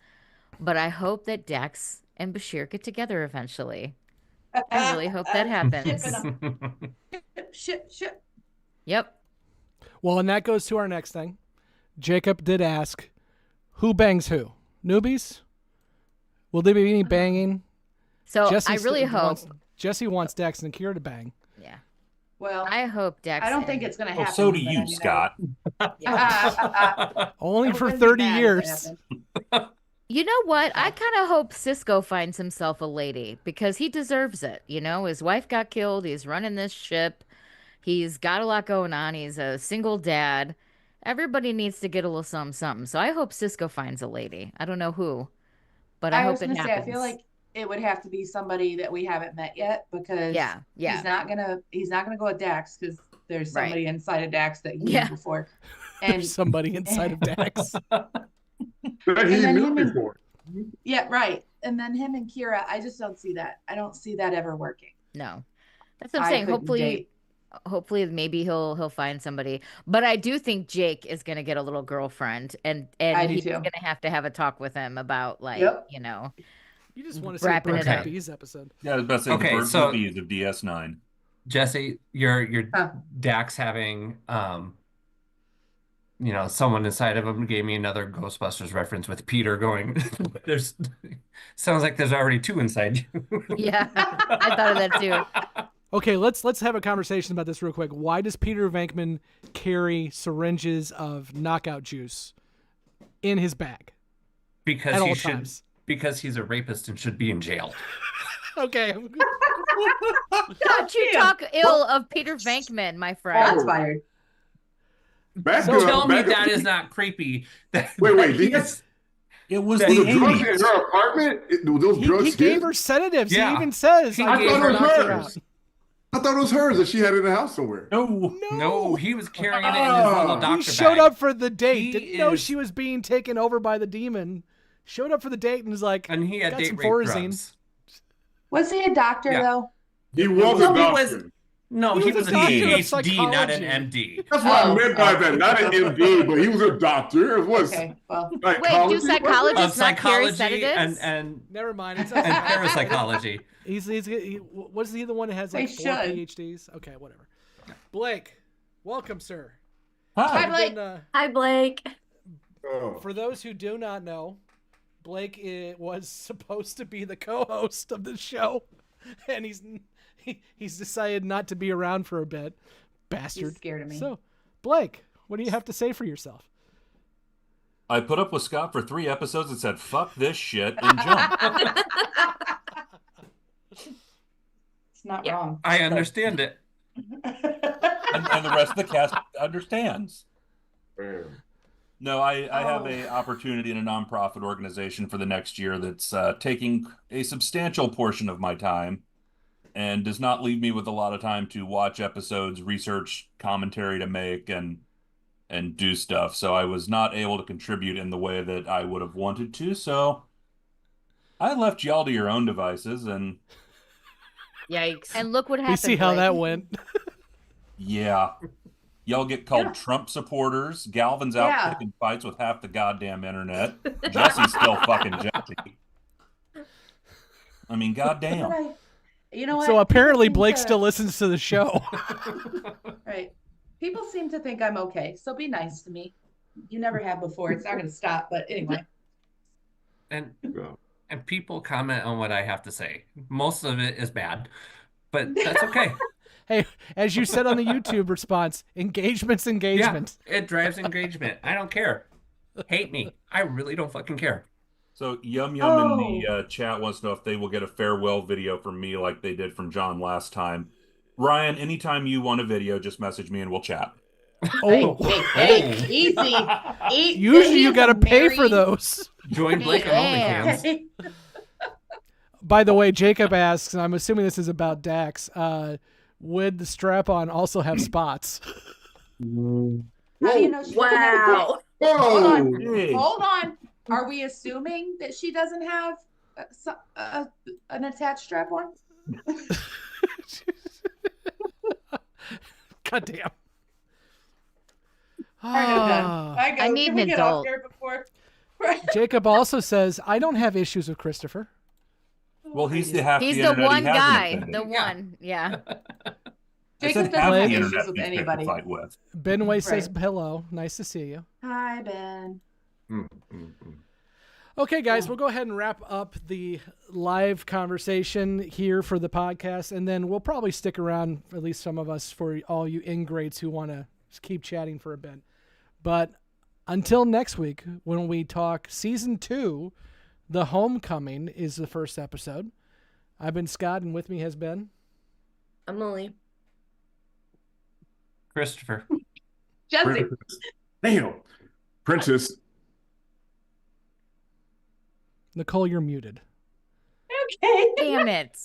but I hope that Dax and Bashir get together eventually. I really hope that happens. Shipping 'em. Ship. Yep. Well, and that goes to our next thing. Jacob did ask, who bangs who? Newbies? Will there be any banging? So Jessi I really hope. Jessi wants Dax and Kira to bang. Yeah. Well, I hope Dax. I don't think and- it's going to Oh, happen. so do but you, I mean, Scott. Only It for wouldn't be 30 bad if it years. happened. You know what? I kind of hope Cisco finds himself a lady because he deserves it. You know, his wife got killed. He's running this ship. He's got a lot going on. He's a single dad. Everybody needs to get a little something, something. So I hope Cisco finds a lady. I don't know who, but I I hope was it going to say, happens. I feel like it would have to be somebody that we haven't met yet because Yeah, yeah. he's not gonna go with Dax because there's Right. somebody inside of Dax that he knew Yeah. before. And There's somebody inside of Dax. That And he then knew him and- before. yeah, right. And then him and Kira, I just don't see that. I don't see that ever working. No, that's what I'm I saying. couldn't Hopefully, date. maybe he'll find somebody. But I do think Jake is gonna get a little girlfriend, and I do he's too. gonna have a talk with him about like Yep. you know. You just want to see a Wrapping Birds it and up. Bees episode. Yeah, I was about to say Okay, the birds so- and bees of DS9. Jesse, your Huh. Dax having someone inside of him gave me another Ghostbusters reference with Peter going, there's sounds like there's already two inside you. Yeah, I thought of that too. Okay, let's have a conversation about this real quick. Why does Peter Venkman carry syringes of knockout juice in his bag Because at he all should times? because he's a rapist and should be in jail. Okay. Don't you talk ill of Peter Venkman, my friend. Shots fired. Back So up, Tell me back that up. is not creepy. Wait, that did you- he's- It was That the Was the drugs in 80s. her apartment? Were those He drugs gave his? her sedatives. Yeah. He even says, He I gave gave her her knocked her hers. out. I thought it was hers that she had in the house somewhere. No. No, he was carrying it in his little He doctor He showed bag. up for the date. He Didn't know is- she was being taken over by the demon. Showed up for the date and was like, And he had got date some rape Thorazine. drugs. Was he a doctor Yeah. though? He was No, a he was- doctor. No, He he was was a a doctor of PhD, not an psychology. MD. That's what Oh, I meant by oh. that. Not an MD, but he was a doctor. It was Okay, well, Wait, do psychology. psychologists Of not carry psychology sedatives? and never mind. It's and parapsychology. was he the one that has like They 4 should. PhDs? Okay, whatever. Blake, welcome, sir. Hi. You've Blake. been, Hi, Blake. Oh. for those who do not know, Blake was supposed to be the co-host of the show, and he's decided not to be around for a bit. Bastard. he's scared of me. So, Blake, what do you have to say for yourself? I put up with Scott for 3 episodes and said, fuck this shit, and jumped. It's not Yeah. wrong. I understand it. and the rest of the cast understands. Man. No, I have Oh. a opportunity in a nonprofit organization for the next year that's taking a substantial portion of my time and does not leave me with a lot of time to watch episodes, research commentary to make, and do stuff. So I was not able to contribute in the way that I would have wanted to. So I left y'all to your own devices, and Yikes. And look what happened. We see how Blake. that went. yeah. Y'all get called Trump supporters. Galvin's out picking fights with half the goddamn internet. Jessi's still fucking Jessi. I mean, goddamn. You know what? So apparently Blake still listens to the show. Right. People seem to think I'm okay, so be nice to me. You never have before. It's not going to stop, but anyway. And people comment on what I have to say. Most of it is bad, but that's okay. Hey, as you said on the YouTube response, engagement's engagement. Yeah, it drives engagement. I don't care. Hate me. I really don't fucking care. So Yum Yum in the chat wants to know if they will get a farewell video from me like they did from John last time. Ryan, anytime you want a video, just message me and we'll chat. Oh, hey, easy. Usually you got to pay for those. Join Blake on OnlyFans. By the way, Jacob asks, and I'm assuming this is about Dax, would the strap-on also have spots? How do you know she doesn't have Hold on. Are we assuming that she doesn't have an attached strap-on? God damn. I need an adult. Jacob also says, I don't have issues with Christopher. Well, he's the one guy. The one, yeah. Jacob doesn't have issues with anybody. Fight with. Benway says hello. Nice to see you. Hi, Ben. Okay, guys, we'll go ahead and wrap up the live conversation here for the podcast, and then we'll probably stick around, at least some of us, for all you ingrates who want to keep chatting for a bit. But until next week, when we talk Season 2, The Homecoming is the first episode. I've been Scott, and with me has been... Emily. Christopher. Jessi. Damn. Prentice. Nicole, you're muted. Okay. Damn it.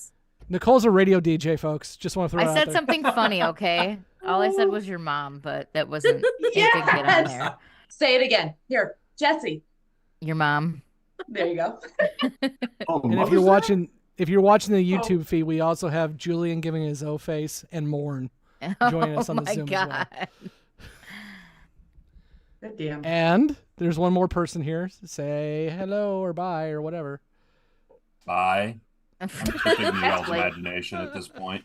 Nicole's a radio DJ, folks. Just want to throw it I out said there. something funny, okay? All I said was your mom, but that wasn't... It didn't get on there. Say it again. Here, Jessi. Your mom. There you go. And if you're watching the YouTube feed, we also have Julian giving his O face and Morn joining us on the Zoom as well. Good damn. And there's one more person here. Say hello or bye or whatever. Bye. I'm taking y'all's imagination at this point.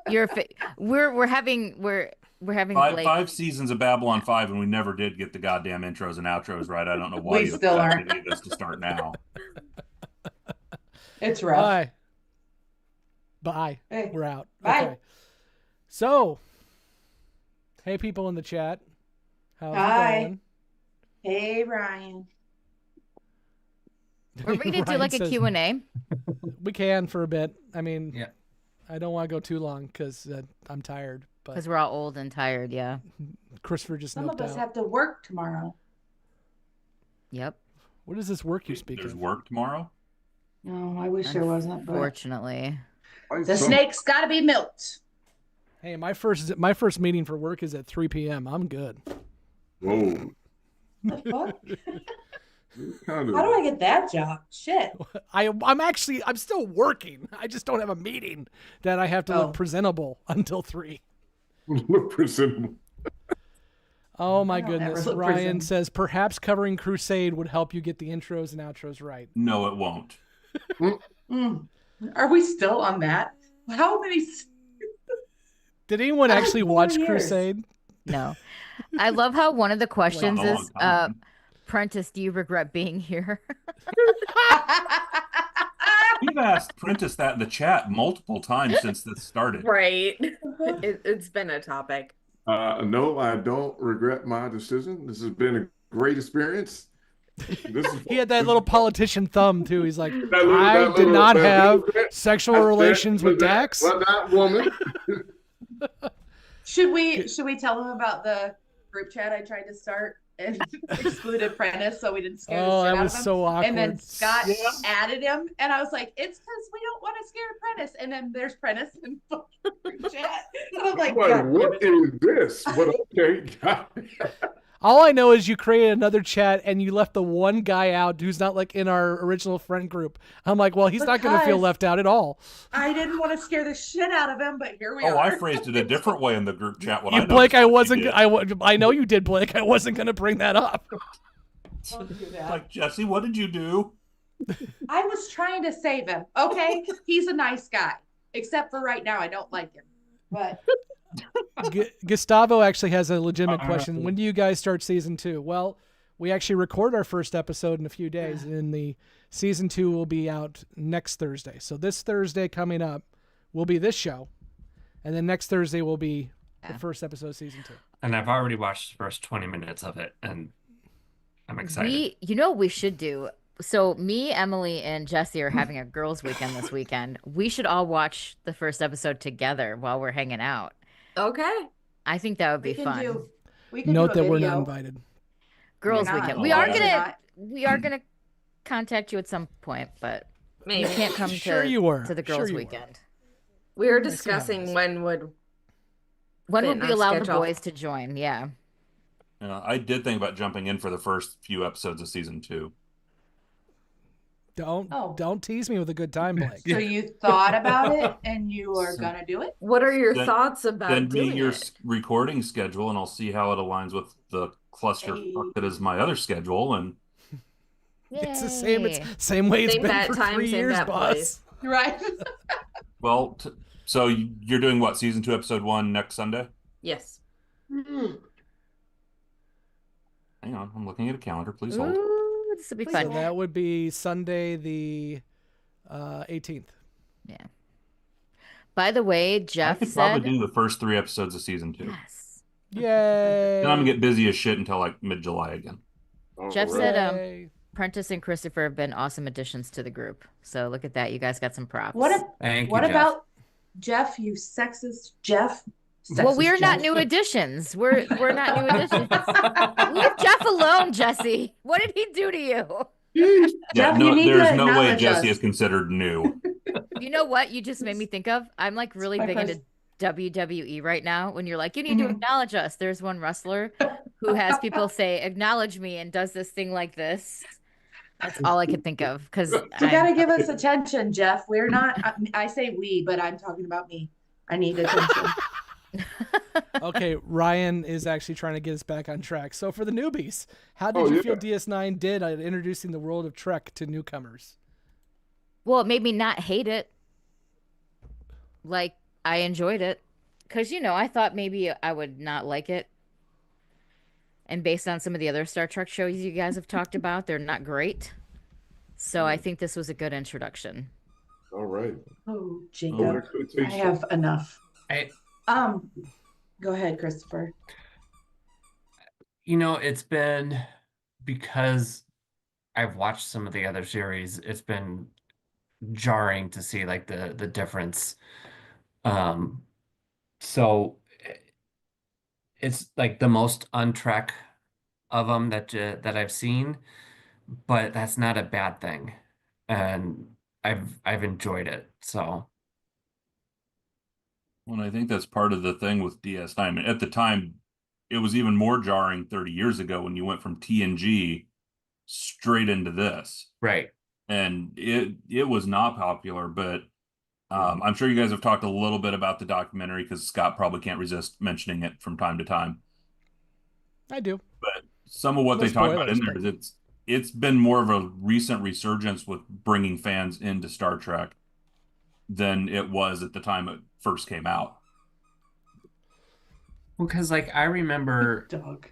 We're having Blake. Five seasons of Babylon 5, and we never did get the goddamn intros and outros right. I don't know why We you still aren't. need us to start now. It's rough. Bye. Hey. We're out. Bye. Okay. So, hey, people in the chat. How's Hi. it going? Hey, Ryan. We're going to do Ryan like a says- Q&A. We can for a bit. I mean, Yeah. I don't want to go too long because I'm tired. But Because we're all old and tired, yeah. Christopher just Some of noped us out. have to work tomorrow. Yep. What is this work you speak There's of? work tomorrow? No, I wish there wasn't. But Fortunately. the snake's got to be milked. Hey, my first meeting for work is at 3 p.m. I'm good. Whoa. The fuck? Kind How do I get that job? Shit. I'm still working. I just don't have a meeting that I have to look presentable until 3. look presentable. Oh my I don't ever goodness. look Ryan presentable. says perhaps covering Crusade would help you get the intros and outros right. No, it won't. Are we still on that? How many? Did anyone actually watch 4 years. Crusade? No. I love how one of the questions Not a long is, time. Prentice, do you regret being here? We've asked Prentice that in the chat multiple times since this started. Right. It's been a topic. No, I don't regret my decision. This has been a great experience. He had that little politician thumb too. He's like, That little- I that did little- not that have little- sexual relations with Dax. Well, that woman. Should we tell him about the group chat I tried to start and excluded Prentice so we didn't scare the Oh, shit that out was of him? so awkward. And then Scott added him, and I was like, "It's because we don't want to scare Prentice." And then there's Prentice in the fucking group chat, and I'm like, What "God damn is it." this? But okay. All I know is you created another chat and you left the one guy out who's not like in our original friend group. I'm like, well, he's not going to feel Because left out at all. I didn't want to scare the shit out of him, but here we are. Oh, I phrased it a different way in the group chat when I Blake, noticed I what you wasn't. did. I know you did, Blake. I wasn't going to bring that up. Don't do that. Like, Jessi, what did you do? I was trying to save him. Okay, he's a nice guy, except for right now. I don't like him, but Gustavo actually has a legitimate question. When do you guys start season 2? Well, we actually record our first episode in a few days, and the season 2 will be out next Thursday. So this Thursday coming up will be this show, and then next Thursday will be the first episode of season 2. And I've already watched the first 20 minutes of it, and I'm excited. You know what we should do? So me, Emily, and Jessi are having a girls' weekend this weekend. We should all watch the first episode together while we're hanging out. Okay. I think that would be we can fun. do. We can Note do a that we're video. not invited. Girls' We're not. weekend. Oh, We are yeah. gonna we are gonna contact you at some point, but Maybe. you can't come Sure to you were. to the Sure girls' you were. weekend. We were I see how it discussing is. when would When fit would in we our allow the schedule. boys to join? Yeah. I did think about jumping in for the first few episodes of season 2. Don't tease me with a good time, Blake. So you thought about it and you are So- gonna do it? What are your Then- thoughts about Send me doing your it? recording schedule, and I'll see how it aligns with the cluster Hey. that is my other schedule. And It's the same. Yay. It's same way it's Same been bat for time, 3 same years, bat boss. place. Right. well, so you're doing what, season 2, episode 1 next Sunday? Yes. Hang on, I'm looking at a calendar. Please hold. Ooh, this will be Please fun. So that would be Sunday the 18th. Yeah. By the way, I Jeff could said probably do the first 3 episodes of season 2. yes. Yay! Then I'm gonna get busy as shit until like mid-July again. Jeff All said Yay. Prentice and Christopher have been awesome additions to the group. So look at that. You guys got some props. Thank What you, Jeff. about Jeff? You sexist Jeff. Well, Sexist we're not Jeff. new additions. We're not new additions. Leave Jeff alone, Jessi. What did he do to you? Yeah, Jeff, no, you need there's to no way acknowledge Jessi us. is considered new. You know what you just made me think of? I'm like really my big into WWE right now. When you're like, you need to Mhm. acknowledge us. There's one wrestler who has people say, acknowledge me, and does this thing like this. That's all I could think of. Because You gotta give us attention, Jeff. We're not. I say we, but I'm talking about me. I need attention. Okay, Ryan is actually trying to get us back on track. So for the newbies, how did you feel DS9 did at introducing the world of Trek to newcomers? well, it made me not hate it. Like, I enjoyed it. Because, I thought maybe I would not like it. And based on some of the other Star Trek shows you guys have talked about, they're not great. So I think this was a good introduction. All right. Oh, No Jacob, I expectations. have enough. I, Go ahead, Christopher. it's been because I've watched some of the other series, it's been jarring to see like the difference. So it's like the on-trek of them that I've seen, but that's not a bad thing, and I've enjoyed it. So Well, I think that's part of the thing with DS9. I mean, at the time, it was even more jarring 30 years ago when you went from TNG straight into this. right. And it was not popular, but I'm sure you guys have talked a little bit about the documentary because Scott probably can't resist mentioning it from time to time. I do. But some of what No they talk about in spoilers, there is it's been more of a recent resurgence with bringing fans into Star Trek than it was at the time it first came out. Well, because like I remember Dog.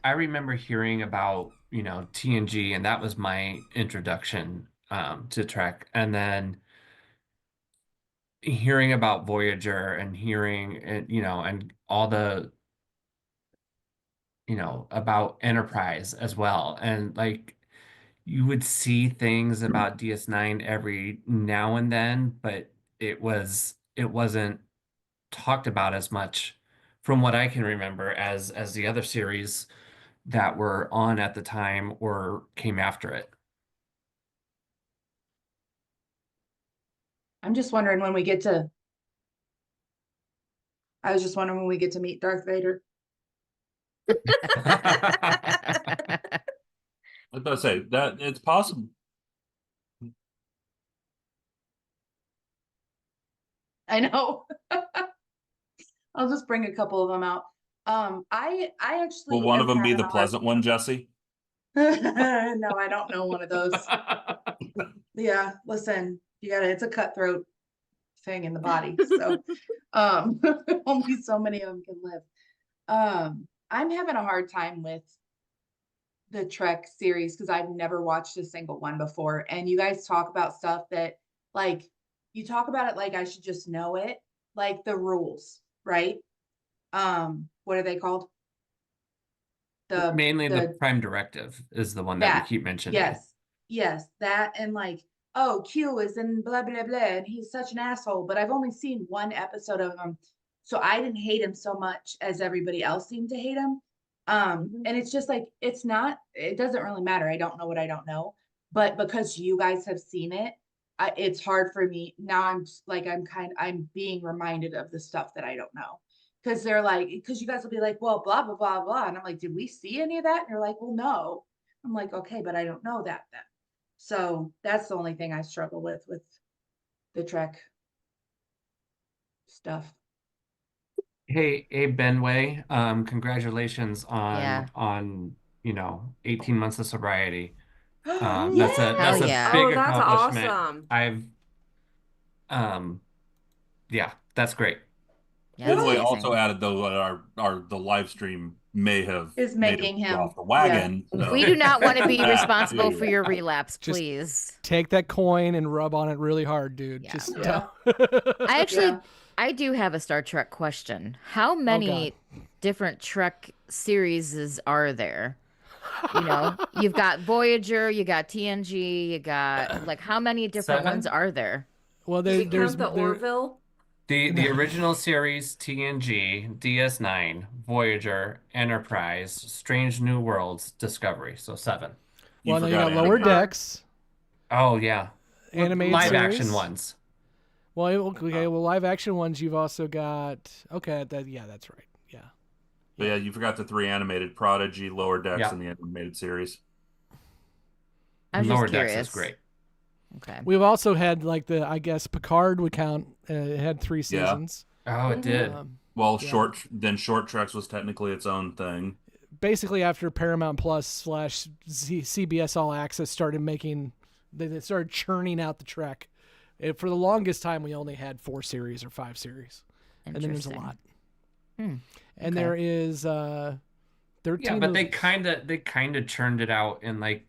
hearing about, TNG, and that was my introduction to Trek. And then hearing about Voyager and hearing it, and all the, about Enterprise as well. And like you would see things about DS9 every now and then, but it wasn't talked about as much from what I can remember as the other series that were on at the time or came after it. I'm just wondering when we get to. I was just wondering when we get to meet Darth Vader. I was about to say that it's possible. I know. I'll just bring a couple of them out. I Will actually one of am them be having the a hard pleasant one, Jesse? No, I don't know one of those. Yeah, listen, it's a cutthroat thing in the body. So only so many of them can live. I'm having a hard time with the Trek series because I've never watched a single one before. And you guys talk about stuff that like you talk about it like I should just know it, like the rules, right? What are they called? Mainly the The Prime Directive is the one that we that keep mentioning. yes, that and like, oh, Q is in blah blah blah, and he's such an asshole. But I've only seen one episode of him, so I didn't hate him so much as everybody else seemed to hate him. And it's just like it doesn't really matter. I don't know what I don't know, but because you guys have seen it, it's hard for me now. I'm being reminded of the stuff that I don't know. Because they're like, because you guys will be like, well, blah, blah, blah, blah. And I'm like, did we see any of that? And you're like, well, no. I'm like, okay, but I don't know that then. So that's the only thing I struggle with the Trek stuff. Hey, Benway, congratulations Yeah. on 18 months of sobriety. Yeah. That's Hell a yeah. big Oh, that's accomplishment. awesome. Yeah, that's great. Yeah, that's Benway amazing. also added though that the live stream may have Is made making him him off the wagon. yeah. So. We do not want to be Yeah. responsible for your relapse, Just please. Take that coin and rub on it really hard, dude. Yeah. Just Yeah. I actually, Yeah. I do have a Star Trek question. How many different Trek series are there? You've got Voyager, you got TNG, you got like how many different 7? ones are there? Well, Do we there's count the Orville? The original series, TNG, DS9, Voyager, Enterprise, Strange New Worlds, Discovery. So 7. well, no, you forgot got Lower Anakin. Decks, Oh yeah, animated live series. action ones. Well, okay, well, live action ones. You've also got that's right. Yeah, But yeah, you forgot the 3 animated: Prodigy, Lower Decks, Yeah. and the animated series. I was Lower just Decks curious. is great. Okay. we've also had like I guess Picard would count. It had 3 Yeah. seasons. Oh, it did. Well, Yeah. Short Treks was technically its own thing. Basically, after Paramount Plus / CBS All Access started they started churning out the Trek. For the longest time, we only had 4 series or 5 series, and then there's a Interesting. lot. Hmm. And Okay. there is 13. Yeah, but they movies. kind of churned it out in like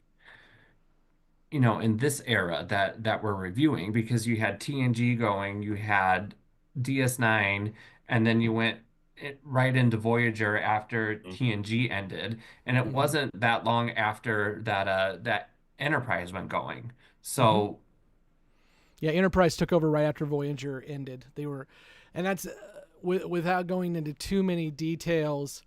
in this era that we're reviewing, because you had TNG going, you had DS9, and then you went right into Voyager after TNG ended, and it wasn't that long after that Enterprise went going. So Yeah, Enterprise took over right after Voyager ended. And that's without going into too many details.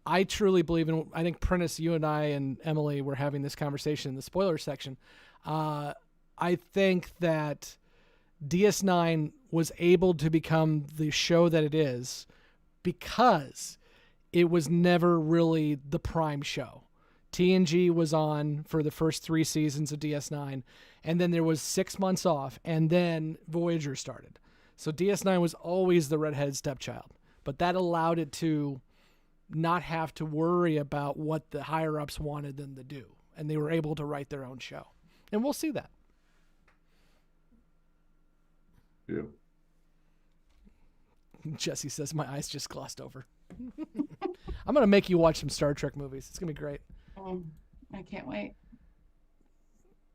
I truly believe in. I think Prentice, you and I and Emily were having this conversation in the spoiler section. I think that DS9 was able to become the show that it is because it was never really the prime show. TNG was on for the first 3 seasons of DS9, and then there was 6 months off, and then Voyager started. So DS9 was always the redheaded stepchild, but that allowed it to not have to worry about what the higher-ups wanted them to do, and they were able to write their own show. And we'll see that. Yeah. Jessi says, my eyes just glossed over. I'm going to make you watch some Star Trek movies. It's going to be great. I can't wait.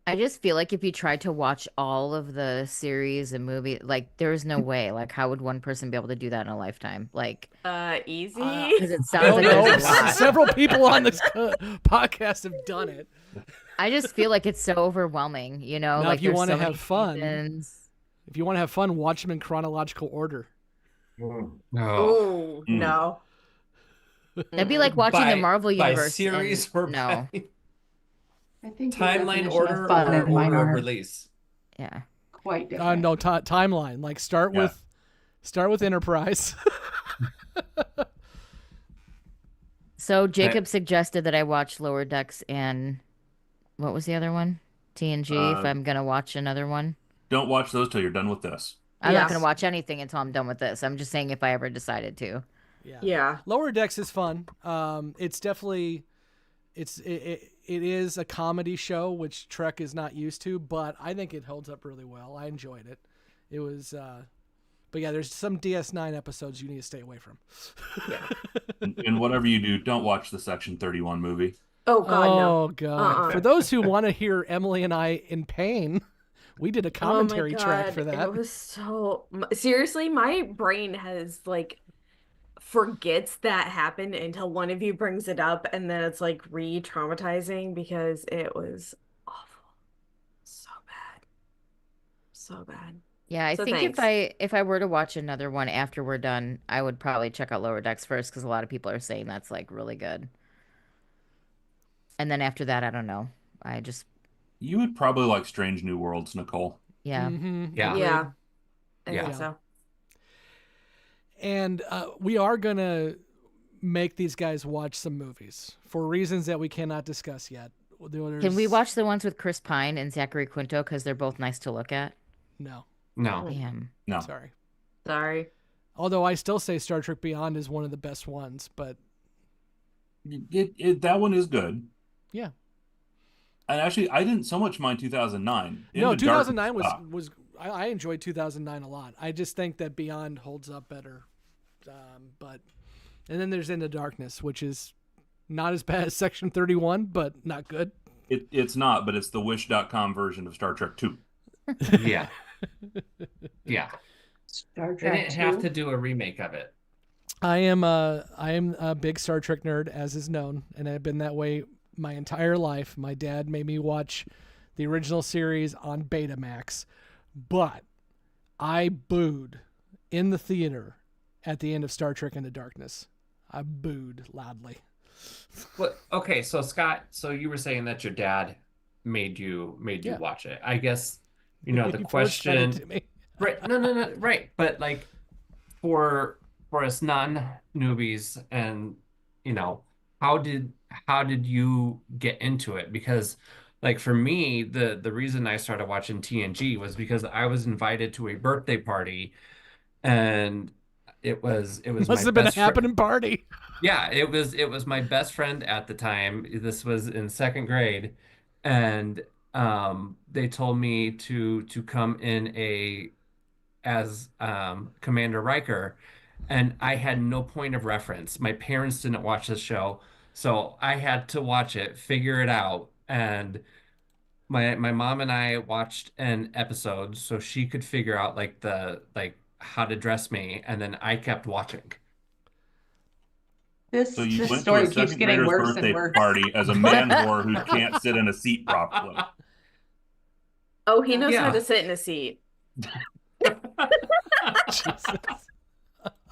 I just feel like if you tried to watch all of the series and movie, like there's no way. Like, how would one person be able to do that in a lifetime? Like, Easy. because it I sounds don't like know. there's a lot. Several people on this podcast have done it. I just feel like it's so overwhelming, Now, like if you there's want so to many have fun, seasons. if you want to have fun, watch them in chronological order. Oh. Oh, no. That'd be like watching the Marvel by universe. series or no, by I think the timeline definition order of fun or and mine order of are release. yeah. quite different. No, timeline. Like start with Enterprise. So Jacob suggested that I watch Lower Decks and what was the other one? TNG, if I'm gonna watch another one. Don't watch those till you're done with this. I'm not gonna Yes. watch anything until I'm done with this. I'm just saying if I ever decided to. Yeah. Lower Decks is fun. It's definitely it is a comedy show, which Trek is not used to, but I think it holds up really well. I enjoyed it. It was but yeah, there's some DS9 episodes you need to stay away from. And whatever you do, don't watch the Section 31 movie. Oh God, no. Oh god. For those who want to hear Emily and I in pain, we did a commentary track for that. It was so seriously, my brain has like forgets that happened until one of you brings it up, and then it's like re-traumatizing because it was awful. So bad. So bad. Yeah, I So think thanks. if I were to watch another one after we're done, I would probably check out Lower Decks first because a lot of people are saying that's like really good. And then after that, I don't know. I just You would probably like Strange New Worlds, Nicole. yeah. Yeah. Yeah. I Yeah. think so. And we are going to make these guys watch some movies for reasons that we cannot discuss yet. Can we watch the ones with Chris Pine and Zachary Quinto because they're both nice to look at? No. No. Damn. No. Sorry. Although I still say Star Trek Beyond is one of the best ones, but That one is good. yeah. And actually, I didn't so much mind 2009. No, Into Darkness 2009 sucked. was I enjoyed 2009 a lot. I just think that Beyond holds up better. But and then there's Into Darkness, which is not as bad as Section 31, but not good. It's not, but it's the Wish.com version of Star Trek 2. Yeah. Yeah. Star They Trek didn't have 2. to do a remake of it. I am a big Star Trek nerd, as is known, and I've been that way my entire life. My dad made me watch the original series on Betamax, but I booed in the theater at the end of Star Trek Into Darkness. I booed loudly. But okay, so Scott, so you were saying that your dad made you Yeah. watch it. I guess the He force fed it question, to me. right? No, right. But like for us non-newbies, and how did you get into it? Because like for me, the reason I started watching TNG was because I was invited to a birthday party, and it was Must my have been a best friend. happening party. Yeah, it was my best friend at the time. This was in second grade, and they told me to come in as Commander Riker, and I had no point of reference. My parents didn't watch this show, so I had to watch it, figure it out, and my mom and I watched an episode so she could figure out like how to dress me, and then I kept watching. This So you went to a story keeps second getting grader's worse birthday and worse. party as a man whore who can't sit in a seat properly. Oh, he knows how Yeah. to sit in a seat. Jesus.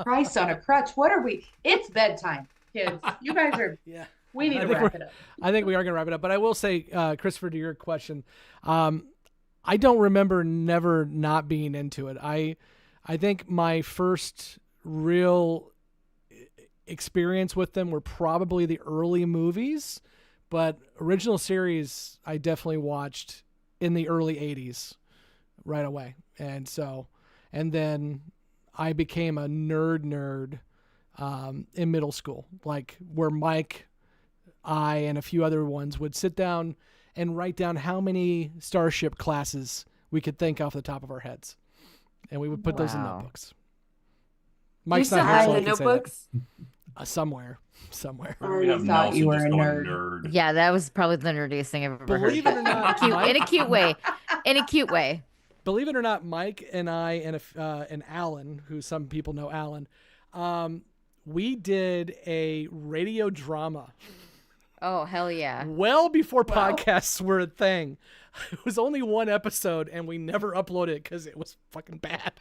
Christ on a crutch. What are we? It's bedtime, kids. You guys are. Yeah. We need I to think wrap it up. I think we are going to wrap it up. But I will say, Christopher, to your question, I don't remember never not being into it. I think my first real experience with them were probably the early movies, but original series I definitely watched in the early 80s right away. And then I became a nerd in middle school, like where Mike, I, and a few other ones would sit down and write down how many Starship classes we could think off the top of our heads. And we would put those in Wow. notebooks. Do you Mike's still not here, have so the I can say that. notebooks? Somewhere. I We already have thought you Nelson were just a going nerd. nerd. Yeah, that was probably the nerdiest thing I've ever heard. Believe it or not, In a cute way. In a cute way. Believe it or not, Mike and I and Alan, who some people know Alan, we did a radio drama Oh, hell yeah. well before Wow. podcasts were a thing. It was only one episode, and we never uploaded it because it was fucking bad.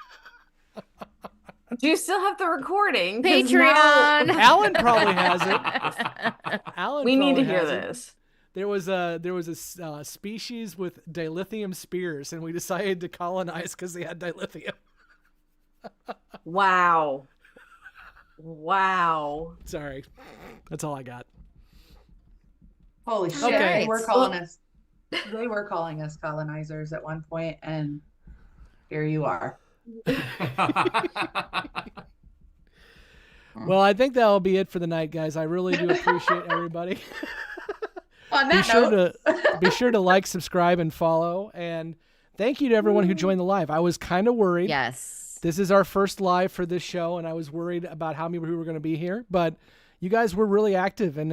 Do you still have the recording? 'Cause now Patreon. Alan probably has it. Alan we need to probably hear has it. this. There was a species with dilithium spears, and we decided to colonize because they had dilithium. Wow. Wow. Sorry. That's all I got. Holy shit. Okay. They were calling us. They were calling us colonizers at one point, and here you are. Well, I think that'll be it for the night, guys. I really do appreciate everybody. On that note, be sure to like, subscribe, and follow. And thank you to everyone who joined the live. I was kind of worried. Yes. This is our first live for this show, and I was worried about how many who were going to be here. But you guys were really active, and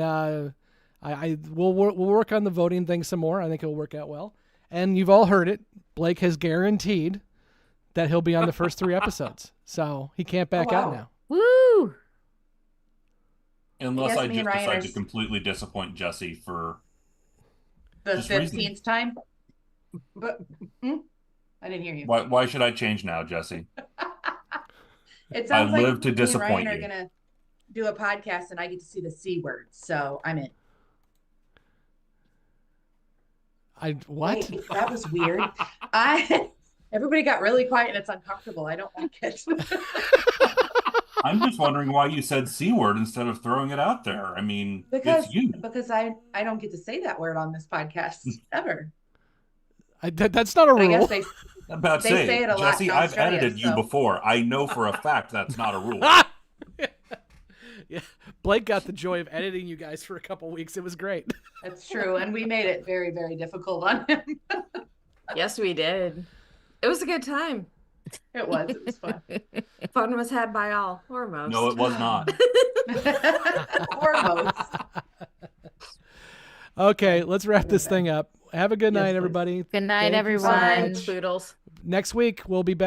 we'll work on the voting thing some more. I think it'll work out well. And you've all heard it. Blake has guaranteed that he'll be on the first 3 episodes, so he can't back out now. Woo! Unless Yes, I me just and Ryan decide are to completely disappoint Jessi for the just 15th reasoning. time. But I didn't hear you. Why should I change now, Jessi? It sounds like live to me and disappoint Ryan are you. gonna do a podcast, and I get to see the C word, so I'm in. What? Wait, that was weird. Everybody got really quiet, and it's uncomfortable. I don't like it. I'm just wondering why you said C word instead of throwing it out there. I mean, it's you. because I don't get to say that word on this podcast ever. That's not a I rule. guess I'm about to they say it a lot Jessi, in I've Australia, edited you so. before. I know for a fact that's not a rule. Yeah, Blake got the joy of editing you guys for a couple weeks. It was great. That's true, and we made it very, very difficult on him. Yes, we did. It was a good time. It was fun. Fun was had by all, or most. No, it was not. Or most. Okay, let's wrap this thing up. Have a good night, please. everybody. Good night, Thank you so everyone. much. Poodles. Next week, we'll be back.